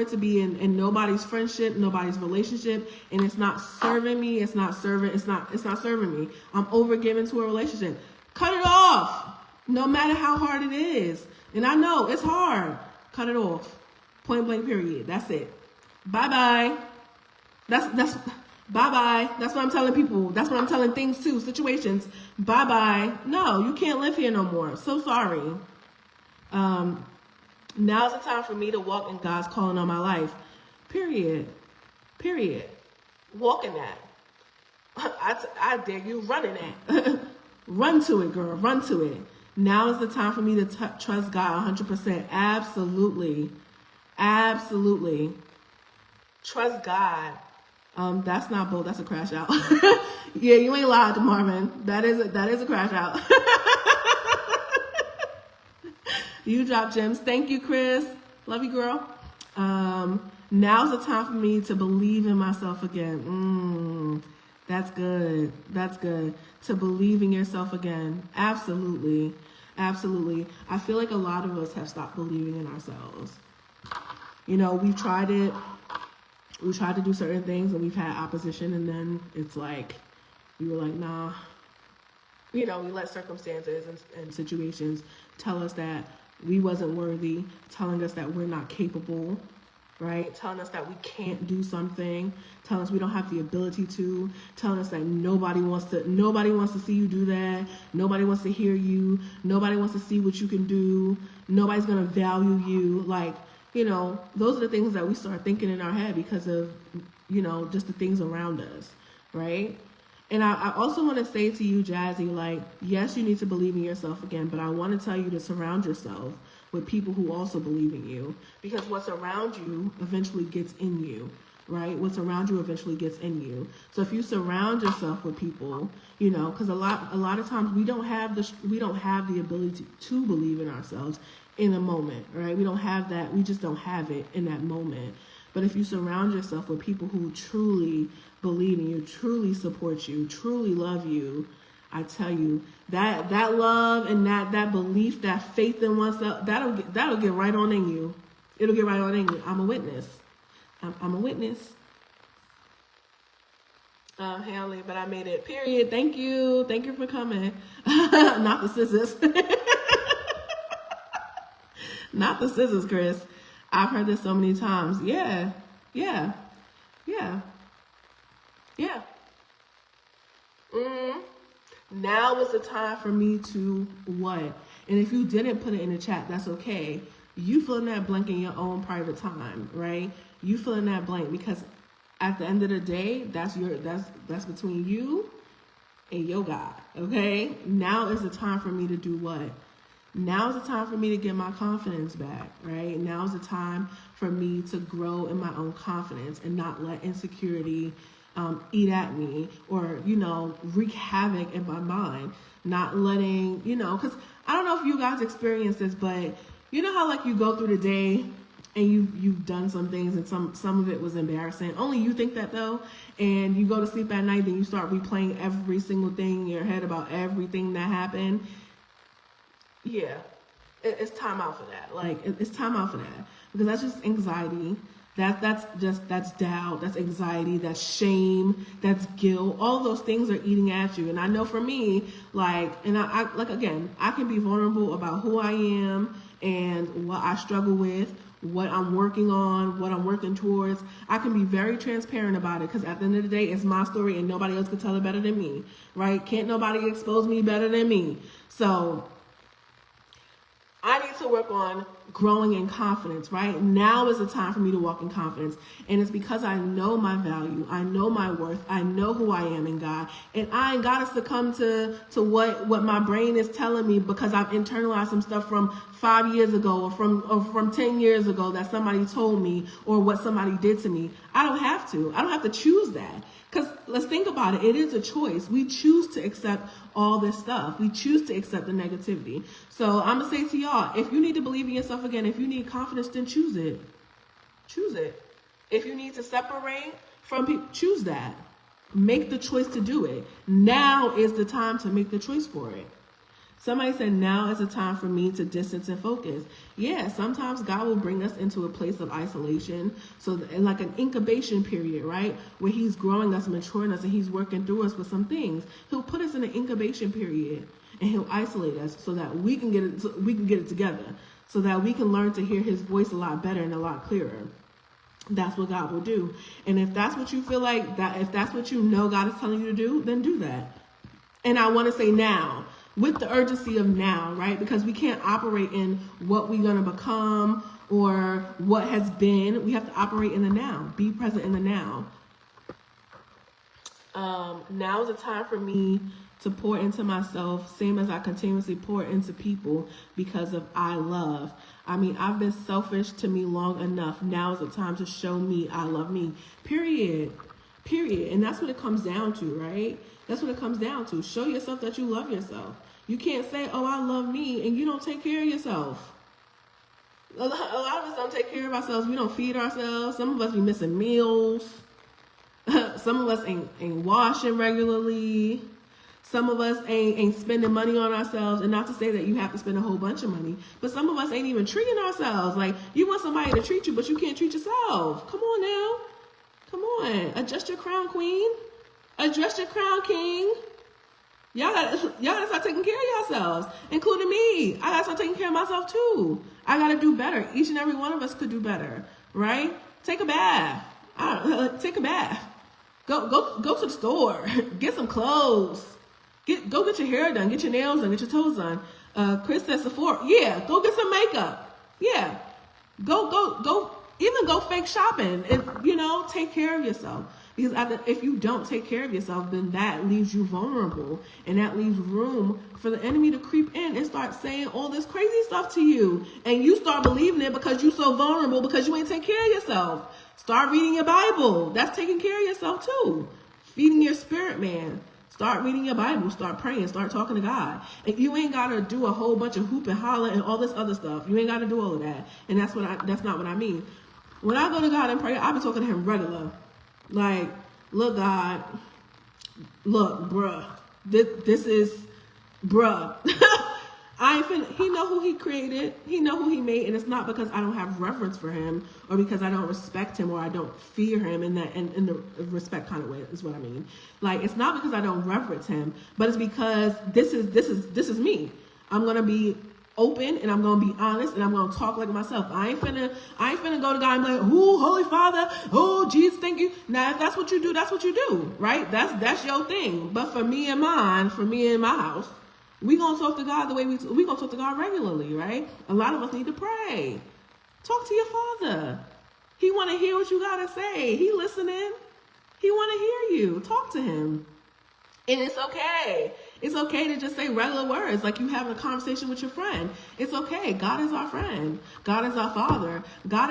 to be in nobody's friendship, nobody's relationship, and it's not serving me. It's not serving me. I'm overgiving to a relationship. Cut it off. No matter how hard it is. And I know it's hard. Cut it off. Point blank period. That's it. Bye-bye. That's bye-bye. That's what I'm telling people. That's what I'm telling things too. Situations. Bye-bye. No, you can't live here no more. So sorry. Now's the time for me to walk in God's calling on my life. Period. Walk in that. I dare you run in that. Run to it, girl. Run to it. Now is the time for me to trust God 100%. Absolutely. Trust God. That's not bold. That's a crash out. Yeah, you ain't lied, Marvin. That is a crash out. You drop gems. Thank you, Chris. Love you, girl. Now's the time for me to believe in myself again. That's good. To believe in yourself again. Absolutely. I feel like a lot of us have stopped believing in ourselves. You know, we've tried it. We tried to do certain things and we've had opposition, and then it's like, we were like, nah. You know, we let circumstances and situations tell us that we wasn't worthy, telling us that we're not capable, right? Telling us that we can't do something, telling us we don't have the ability to, telling us that nobody wants to see you do that, nobody wants to hear you, nobody wants to see what you can do, nobody's gonna value you. Like, you know, those are the things that we start thinking in our head because of, you know, just the things around us, right? And I also want to say to you, Jazzy, like, yes, you need to believe in yourself again, but I want to tell you to surround yourself with people who also believe in you, because what's around you eventually gets in you, right? What's around you eventually gets in you. So if you surround yourself with people, you know, because a lot of times we don't have the ability to believe in ourselves in a moment, right? We don't have that. We just don't have it in that moment. But if you surround yourself with people who truly believe in you, truly support you, truly love you, I tell you, that love and that belief, that faith in oneself, that'll get right on in you. It'll get right on in you. I'm a witness. I'm a witness. Hanley, but I made it. Period. Thank you for coming. Not the scissors. Not the scissors, Chris. I've heard this so many times. Yeah. Now is the time for me to what? And if you didn't put it in the chat, that's okay. You fill in that blank in your own private time, right? You fill in that blank, because at the end of the day, that's between you and your God, okay? Now is the time for me to do what? Now is the time for me to get my confidence back, right? Now is the time for me to grow in my own confidence and not let insecurity eat at me, or, you know, wreak havoc in my mind. Not letting, you know, because I don't know if you guys experience this, but you know how, like, you go through the day and you've done some things and some of it was embarrassing. Only you think that, though. And you go to sleep at night, then you start replaying every single thing in your head about everything that happened. Yeah, it's time out for that. Like, it's time out for that, because that's just anxiety. That's doubt, that's anxiety, that's shame, that's guilt. All those things are eating at you. And I know for me, like, and I like, again, I can be vulnerable about who I am and what I struggle with, what I'm working on, what I'm working towards. I can be very transparent about it, because at the end of the day, it's my story and nobody else can tell it better than me, right? Can't nobody expose me better than me. So I need to work on growing in confidence, right? Now is the time for me to walk in confidence. And it's because I know my value. I know my worth. I know who I am in God. And I ain't got to succumb to what my brain is telling me, because I've internalized some stuff from 5 years ago or from 10 years ago that somebody told me, or what somebody did to me. I don't have to. I don't have to choose that. Because let's think about it. It is a choice. We choose to accept all this stuff. We choose to accept the negativity. So I'm going to say to y'all, if you need to believe in yourself again, if you need confidence, then choose it. choose it. If you need to separate from people, choose that. Make the choice to do it. Now is the time to make the choice for it. Somebody said, now is the time for me to distance and focus. Yeah, sometimes God will bring us into a place of isolation. So like an incubation period, right? Where he's growing us, maturing us, and he's working through us with some things. He'll put us in an incubation period and he'll isolate us so that we can get it together. So that we can learn to hear his voice a lot better and a lot clearer. That's what God will do. And if that's what you feel like, that if that's what you know God is telling you to do, then do that. And I want to say now, with the urgency of now, right? Because we can't operate in what we're going to become or what has been. We have to operate in the now. Be present in the now. Now is the time for me to pour into myself, same as I continuously pour into people because of I love. I mean, I've been selfish to me long enough. Now is the time to show me I love me. Period. And that's what it comes down to, right? That's what it comes down to. Show yourself that you love yourself. You can't say, oh, I love me, and you don't take care of yourself. A lot of us don't take care of ourselves. We don't feed ourselves. Some of us be missing meals. Some of us ain't washing regularly. Some of us ain't spending money on ourselves. And not to say that you have to spend a whole bunch of money, but some of us ain't even treating ourselves. Like, you want somebody to treat you, but you can't treat yourself. Come on now. Come on. Adjust your crown, queen. Adjust your crown, king. Y'all gotta start taking care of yourselves, including me. I gotta start taking care of myself too. I gotta do better. Each and every one of us could do better, right? Take a bath. Take a bath. Go to the store. Get some clothes. Go get your hair done. Get your nails done. Get your toes done. Chris said Sephora. Yeah, go get some makeup. Yeah, go. Even go fake shopping and take care of yourself. Because if you don't take care of yourself, then that leaves you vulnerable. And that leaves room for the enemy to creep in and start saying all this crazy stuff to you. And you start believing it because you're so vulnerable because you ain't take care of yourself. Start reading your Bible. That's taking care of yourself too. Feeding your spirit, man. Start reading your Bible. Start praying. Start talking to God. And you ain't got to do a whole bunch of hoop and holler and all this other stuff. You ain't got to do all of that. And that's not what I mean. When I go to God in prayer, I be talking to him regular. Like, look, God, look, bruh, this is, bruh. He know who he created. He know who he made. And it's not because I don't have reverence for him or because I don't respect him or I don't fear him in the respect kind of way is what I mean. Like, it's not because I don't reverence him, but it's because this is me. I'm going to be open and I'm going to be honest and I'm going to talk like myself. I ain't finna go to God and be like, oh, Holy Father, oh, Jesus, thank you. Now, if that's what you do, that's what you do, right? That's your thing. But for me and mine, for me and my house, we going to talk to God the way we going to talk to God regularly, right? A lot of us need to pray. Talk to your Father. He want to hear what you got to say. He listening. He want to hear you. Talk to him. And it's okay. It's okay to just say regular words like you having a conversation with your friend. It's okay. God is our friend. God is our Father. God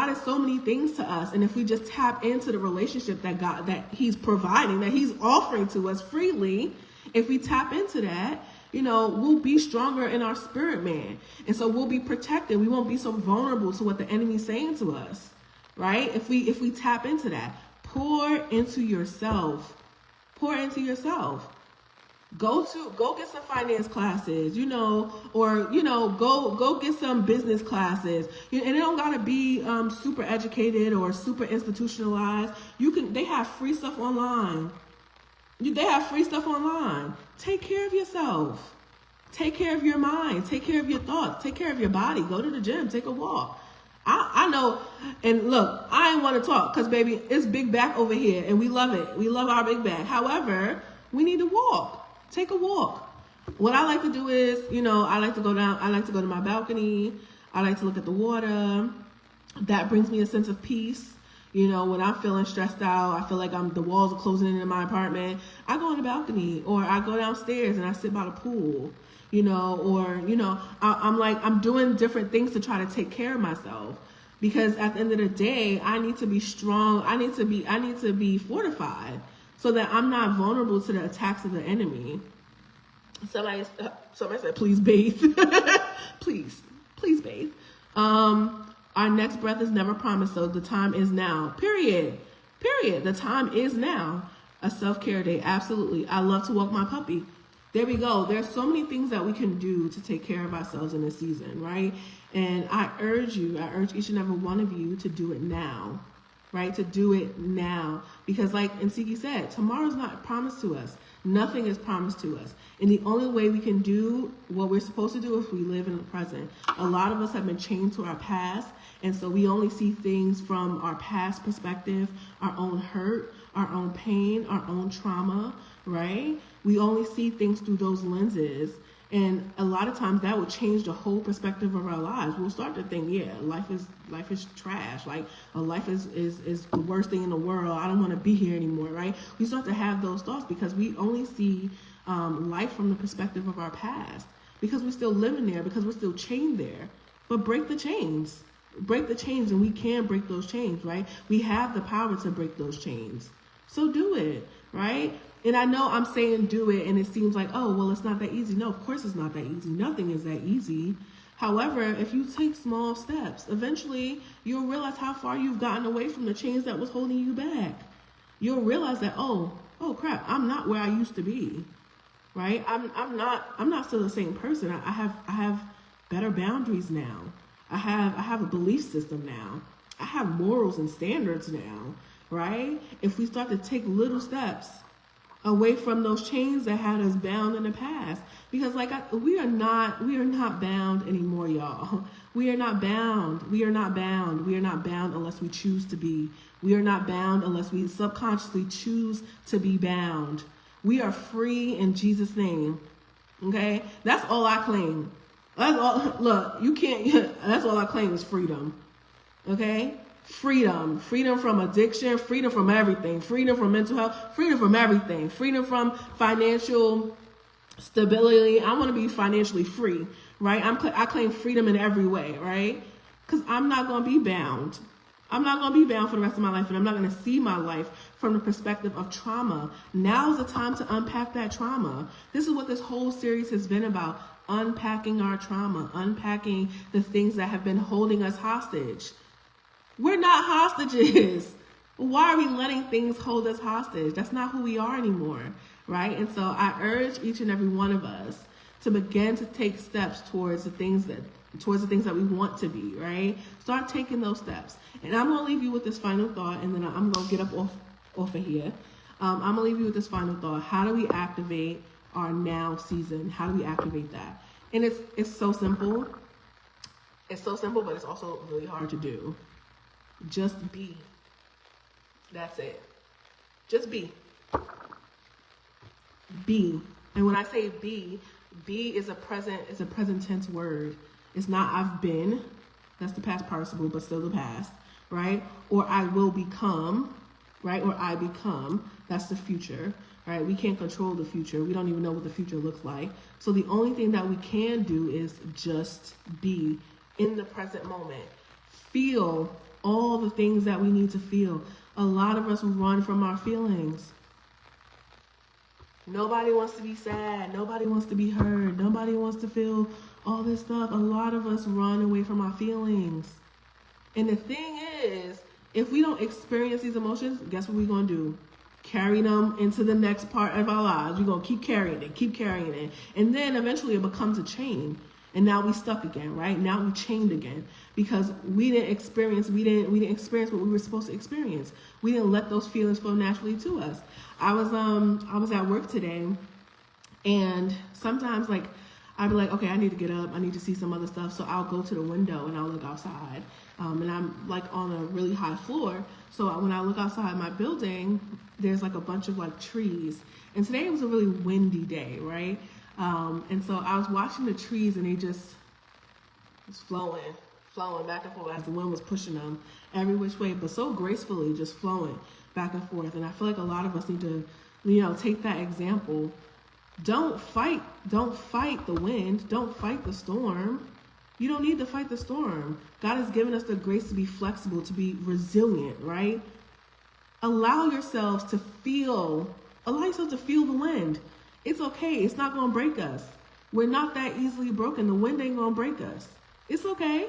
is so many things to us. And if we just tap into the relationship that he's providing, that he's offering to us freely, if we tap into that, we'll be stronger in our spirit, man. And so we'll be protected. We won't be so vulnerable to what the enemy's saying to us, right? If we tap into that, pour into yourself. Pour into yourself. Go get some finance classes, or go get some business classes. And it don't gotta be super educated or super institutionalized. They have free stuff online. Take care of yourself. Take care of your mind. Take care of your thoughts. Take care of your body. Go to the gym. Take a walk. I know, and look, I ain't want to talk because, baby, it's big back over here, and we love it. We love our big back. However, we need to walk. Take a walk. What I like to do is, I like to go to my balcony. I like to look at the water. That brings me a sense of peace. When I'm feeling stressed out, I feel like the walls are closing in my apartment. I go on the balcony, or I go downstairs and I sit by the pool. I'm doing different things to try to take care of myself, because at the end of the day, I need to be strong. I need to be fortified so that I'm not vulnerable to the attacks of the enemy. Somebody said, please bathe. please bathe. Our next breath is never promised, so the time is now. Period. The time is now. A self-care day, absolutely. I love to walk my puppy. There we go. There's so many things that we can do to take care of ourselves in this season, right? And I urge each and every one of you to do it now, right? To do it now. Because like Nsiki said, tomorrow's not promised to us. Nothing is promised to us. And the only way we can do what we're supposed to do is we live in the present. A lot of us have been chained to our past. And so we only see things from our past perspective, our own hurt, our own pain, our own trauma, right? We only see things through those lenses. And a lot of times that will change the whole perspective of our lives. We'll start to think, yeah, life is trash. Like life is the worst thing in the world. I don't want to be here anymore, right? We start to have those thoughts because we only see life from the perspective of our past, because we're still living there, because we're still chained there. But break the chains. Break the chains, and we can break those chains, right? We have the power to break those chains. So do it, right? And I know I'm saying do it, and it seems like, oh, well, it's not that easy. No, of course it's not that easy. Nothing is that easy. However, if you take small steps, eventually you'll realize how far you've gotten away from the chains that was holding you back. You'll realize that, oh crap, I'm not where I used to be, right? I'm not still the same person. I have better boundaries now. I have a belief system now. I have morals and standards now, right? If we start to take little steps away from those chains that had us bound in the past, because we are not bound anymore, y'all. We are not bound. We are not bound. We are not bound unless we choose to be. We are not bound unless we subconsciously choose to be bound. We are free in Jesus' name. Okay? That's all I claim. That's all. Look, you can't. That's all I claim is freedom. Okay? Freedom from addiction, freedom from everything, freedom from mental health, freedom from everything, freedom from financial stability. I want to be financially free, right? I claim freedom in every way, right? Because I'm not going to be bound. I'm not going to be bound for the rest of my life, and I'm not going to see my life from the perspective of trauma. Now is the time to unpack that trauma. This is what this whole series has been about, unpacking our trauma, unpacking the things that have been holding us hostage. We're not hostages. Why are we letting things hold us hostage? That's not who we are anymore, right? And so I urge each and every one of us to begin to take steps towards the things that we want to be, right? Start taking those steps. And I'm going to leave you with this final thought, and then I'm going to get up off of here. I'm going to leave you with this final thought. How do we activate our now season? How do we activate that? And it's so simple. It's so simple, but it's also really hard to do. Just be. That's it. Just be. Be. And when I say be is a present tense word. It's not I've been. That's the past participle, but still the past, right? Or I will become, right? Or I become. That's the future, right? We can't control the future. We don't even know what the future looks like. So the only thing that we can do is just be in the present moment. Feel all the things that we need to feel. A lot of us run from our feelings. Nobody wants to be sad. Nobody wants to be hurt. Nobody wants to feel all this stuff. A lot of us run away from our feelings. And the thing is, if we don't experience these emotions, guess what we're going to do? Carry them into the next part of our lives. We're going to keep carrying it. And then eventually it becomes a chain. And now we stuck again, right? Now we chained again because we didn't experience what we were supposed to experience. We didn't let those feelings flow naturally to us. I was at work today, and sometimes I'd be like, okay, I need to get up. I need to see some other stuff. So I'll go to the window and I'll look outside. And I'm on a really high floor. So when I look outside my building, there's a bunch of trees. And today it was a really windy day, right? And so I was watching the trees, and they just was flowing back and forth as the wind was pushing them every which way, but so gracefully, just flowing back and forth. And I feel like a lot of us need to, take that example. Don't fight the wind. Don't fight the storm. You don't need to fight the storm. God has given us the grace to be flexible, to be resilient, right? Allow yourselves to feel the wind. It's okay. It's not going to break us. We're not that easily broken. The wind ain't going to break us. It's okay.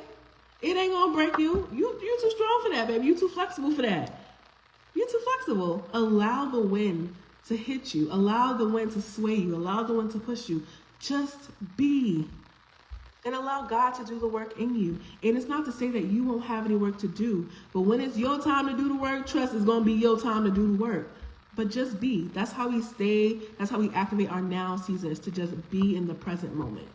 It ain't gonna break you. You too strong for that, baby. You too flexible for that. You're too flexible. Allow the wind to hit you. Allow the wind to sway you. Allow the wind to push you. Just be. And allow God to do the work in you. And it's not to say that you won't have any work to do. But when it's your time to do the work, trust it's going to be your time to do the work. But just be. That's how we stay. That's how we activate our now season, is to just be in the present moment.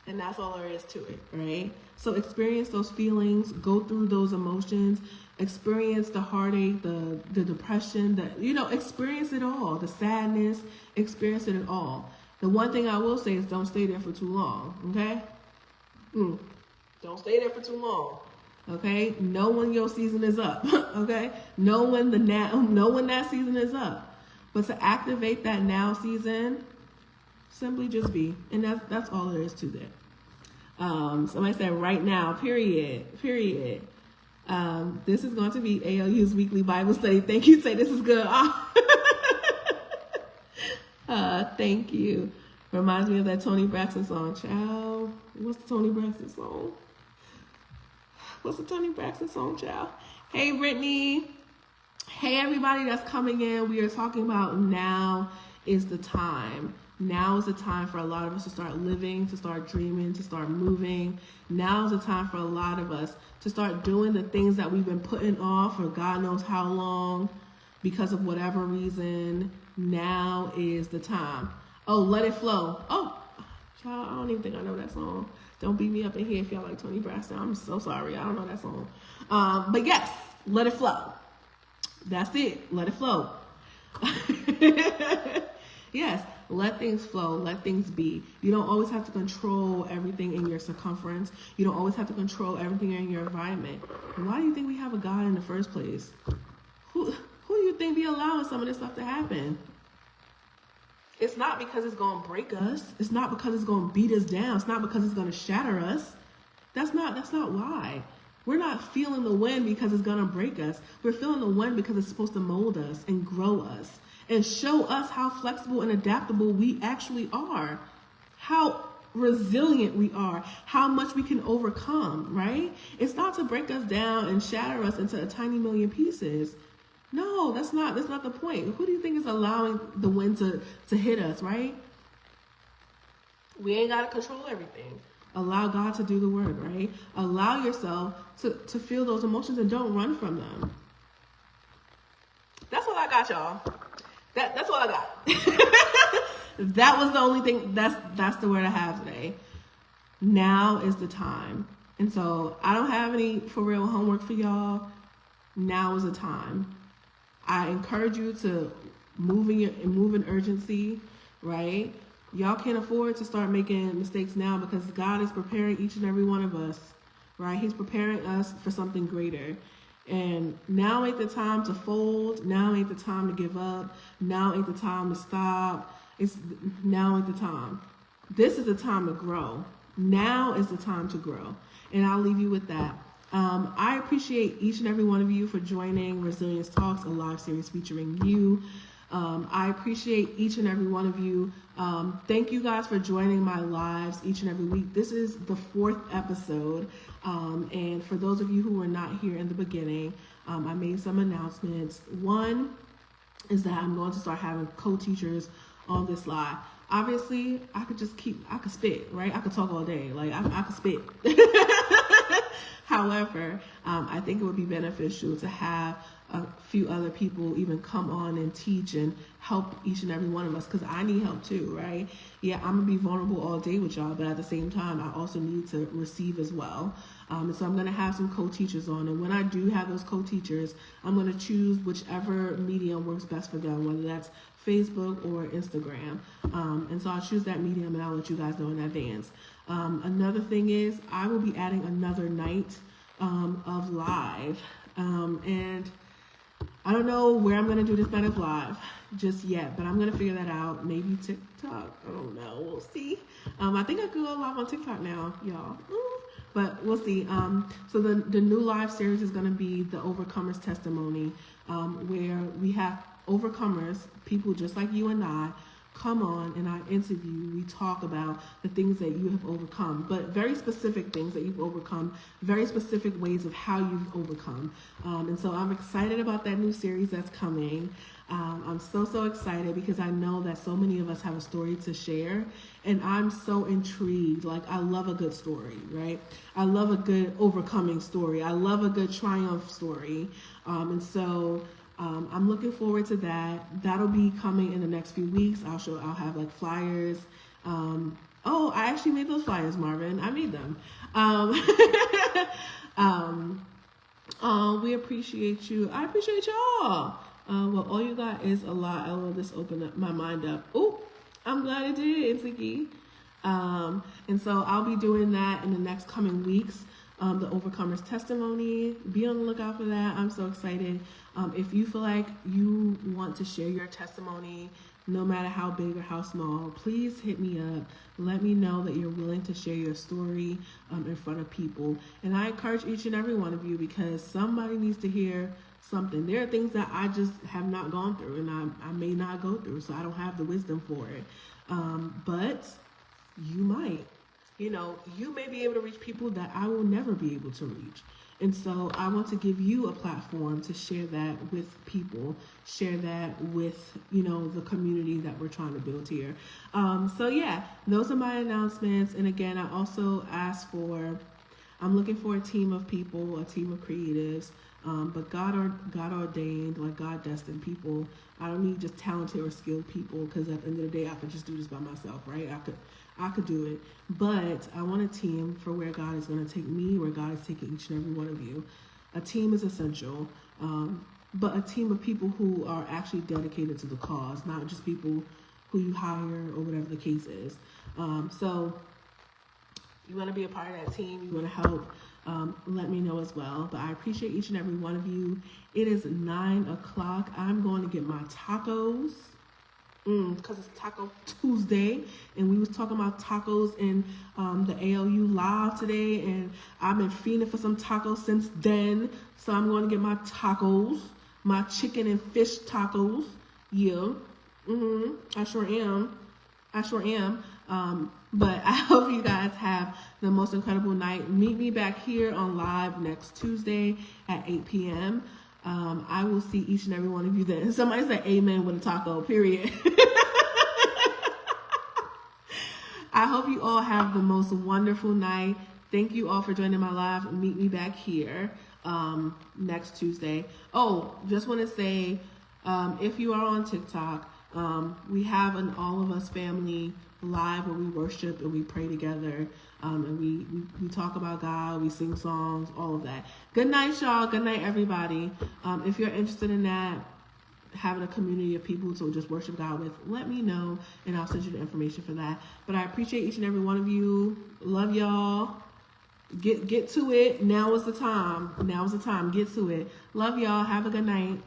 And that's all there is to it, right? So experience those feelings. Go through those emotions. Experience the heartache, the depression, experience it all. The sadness, experience it all. The one thing I will say is don't stay there for too long, okay? Don't stay there for too long, okay? Know when your season is up, okay? Know when that season is up. But to activate that now season, simply just be. And that's all there is to that. Somebody said right now, period. This is going to be ALU's weekly Bible study. Thank you. Say this is good. Thank you. Reminds me of that Toni Braxton song. Child, what's the Toni Braxton song? Child? Hey, Brittany. Hey, everybody that's coming in. We are talking about now is the time. Now is the time for a lot of us to start living, to start dreaming, to start moving. Now is the time for a lot of us to start doing the things that we've been putting off for God knows how long because of whatever reason. Now is the time. Oh, Let It Flow. Oh, child, I don't even think I know that song. Don't beat me up in here if y'all like Toni Braxton. I'm so sorry. I don't know that song. But yes, Let It Flow. That's it. Let it flow. Yes. Let things flow. Let things be. You don't always have to control everything in your circumference. You don't always have to control everything in your environment. Why do you think we have a God in the first place? Who do you think be allowing some of this stuff to happen? It's not because it's going to break us. It's not because it's going to beat us down. It's not because it's going to shatter us. That's not why. We're not feeling the wind because it's going to break us. We're feeling the wind because it's supposed to mold us and grow us and show us how flexible and adaptable we actually are, how resilient we are, how much we can overcome, right? It's not to break us down and shatter us into a tiny million pieces. No, that's not the point. Who do you think is allowing the wind to hit us, right? We ain't got to control everything. Allow God to do the work, right? Allow yourself to feel those emotions and don't run from them. That's all I got, y'all. That's all I got. That was the only thing. That's the word I have today. Now is the time. And so I don't have any for real homework for y'all. Now is the time. I encourage you to move in urgency, right? Y'all can't afford to start making mistakes now because God is preparing each and every one of us, right? He's preparing us for something greater. And now ain't the time to fold. Now ain't the time to give up. Now ain't the time to stop. Now ain't the time. This is the time to grow. Now is the time to grow. And I'll leave you with that. I appreciate each and every one of you for joining Resilience Talks, a live series featuring you. I appreciate each and every one of you. Thank you guys for joining my lives each and every week. This is the 4th episode. And for those of you who were not here in the beginning, I made some announcements. One is that I'm going to start having co-teachers on this live. Obviously, I could spit, right? I could talk all day. Like, I could spit. However, I think it would be beneficial to have a few other people even come on and teach and help each and every one of us, because I need help too, right? Yeah, I'm gonna be vulnerable all day with y'all, but at the same time, I also need to receive as well. And so I'm gonna have some co-teachers on, and when I do have those co-teachers, I'm gonna choose whichever medium works best for them, whether that's Facebook or Instagram. And so I'll choose that medium and I'll let you guys know in advance. Another thing is I will be adding another night of live. And I don't know where I'm going to do this night of live just yet, but I'm going to figure that out. Maybe TikTok. I don't know. We'll see. I think I could go live on TikTok now, y'all. But we'll see. So the new live series is going to be the Overcomers Testimony, where we have overcomers, people just like you and I, come on and I interview, we talk about the things that you have overcome, but very specific things that you've overcome, very specific ways of how you've overcome. And so I'm excited about that new series that's coming. I'm so excited because I know that so many of us have a story to share, and I'm so intrigued. Like, I love a good story, right? I love a good overcoming story. I love a good triumph story. And so I'm looking forward to that. That'll be coming in the next few weeks. I'll have like flyers. Oh, I actually made those flyers, Marvin. I made them. We appreciate you. I appreciate y'all. Well, all you got is a lot. I will just open up my mind up. Oh, I'm glad it did, Ziggy. And so I'll be doing that in the next coming weeks. The Overcomer's Testimony. Be on the lookout for that. I'm so excited. If you feel like you want to share your testimony, no matter how big or how small, please hit me up. Let me know that you're willing to share your story in front of people. And I encourage each and every one of you, because somebody needs to hear something. There are things that I just have not gone through, and I may not go through, so I don't have the wisdom for it. But you might. You know, you may be able to reach people that I will never be able to reach. And so I want to give you a platform to share that with people, share that with, you know, the community that we're trying to build here. So yeah, those are my announcements. And again, I also I'm looking for a team of people, a team of creatives, but God ordained, like God destined people. I don't need just talented or skilled people, because at the end of the day, I could just do this by myself, right? I could do it, but I want a team for where God is going to take me, where God is taking each and every one of you. A team is essential, but a team of people who are actually dedicated to the cause, not just people who you hire or whatever the case is. So you want to be a part of that team, you want to help, let me know as well. But I appreciate each and every one of you. It is 9 o'clock. I'm going to get my tacos. Because it's Taco Tuesday, and we was talking about tacos in the ALU live today, and I've been feeding for some tacos since then. So I'm going to get my tacos, my chicken and fish tacos. Yeah, I sure am. But I hope you guys have the most incredible night. Meet me back here on live next Tuesday at 8 p.m. I will see each and every one of you then. Somebody said amen with a taco, period. I hope you all have the most wonderful night. Thank you all for joining my live. Meet me back here next Tuesday. Oh, just want to say, if you are on TikTok, we have an All of Us family live where we worship and we pray together, and we talk about God, we sing songs, all of that. Good night, y'all. Good night, everybody. If you're interested in that, having a community of people to just worship God with, let me know, and I'll send you the information for that. But I appreciate each and every one of you. Love y'all. Get to it. Now is the time. Get to it. Love y'all. Have a good night.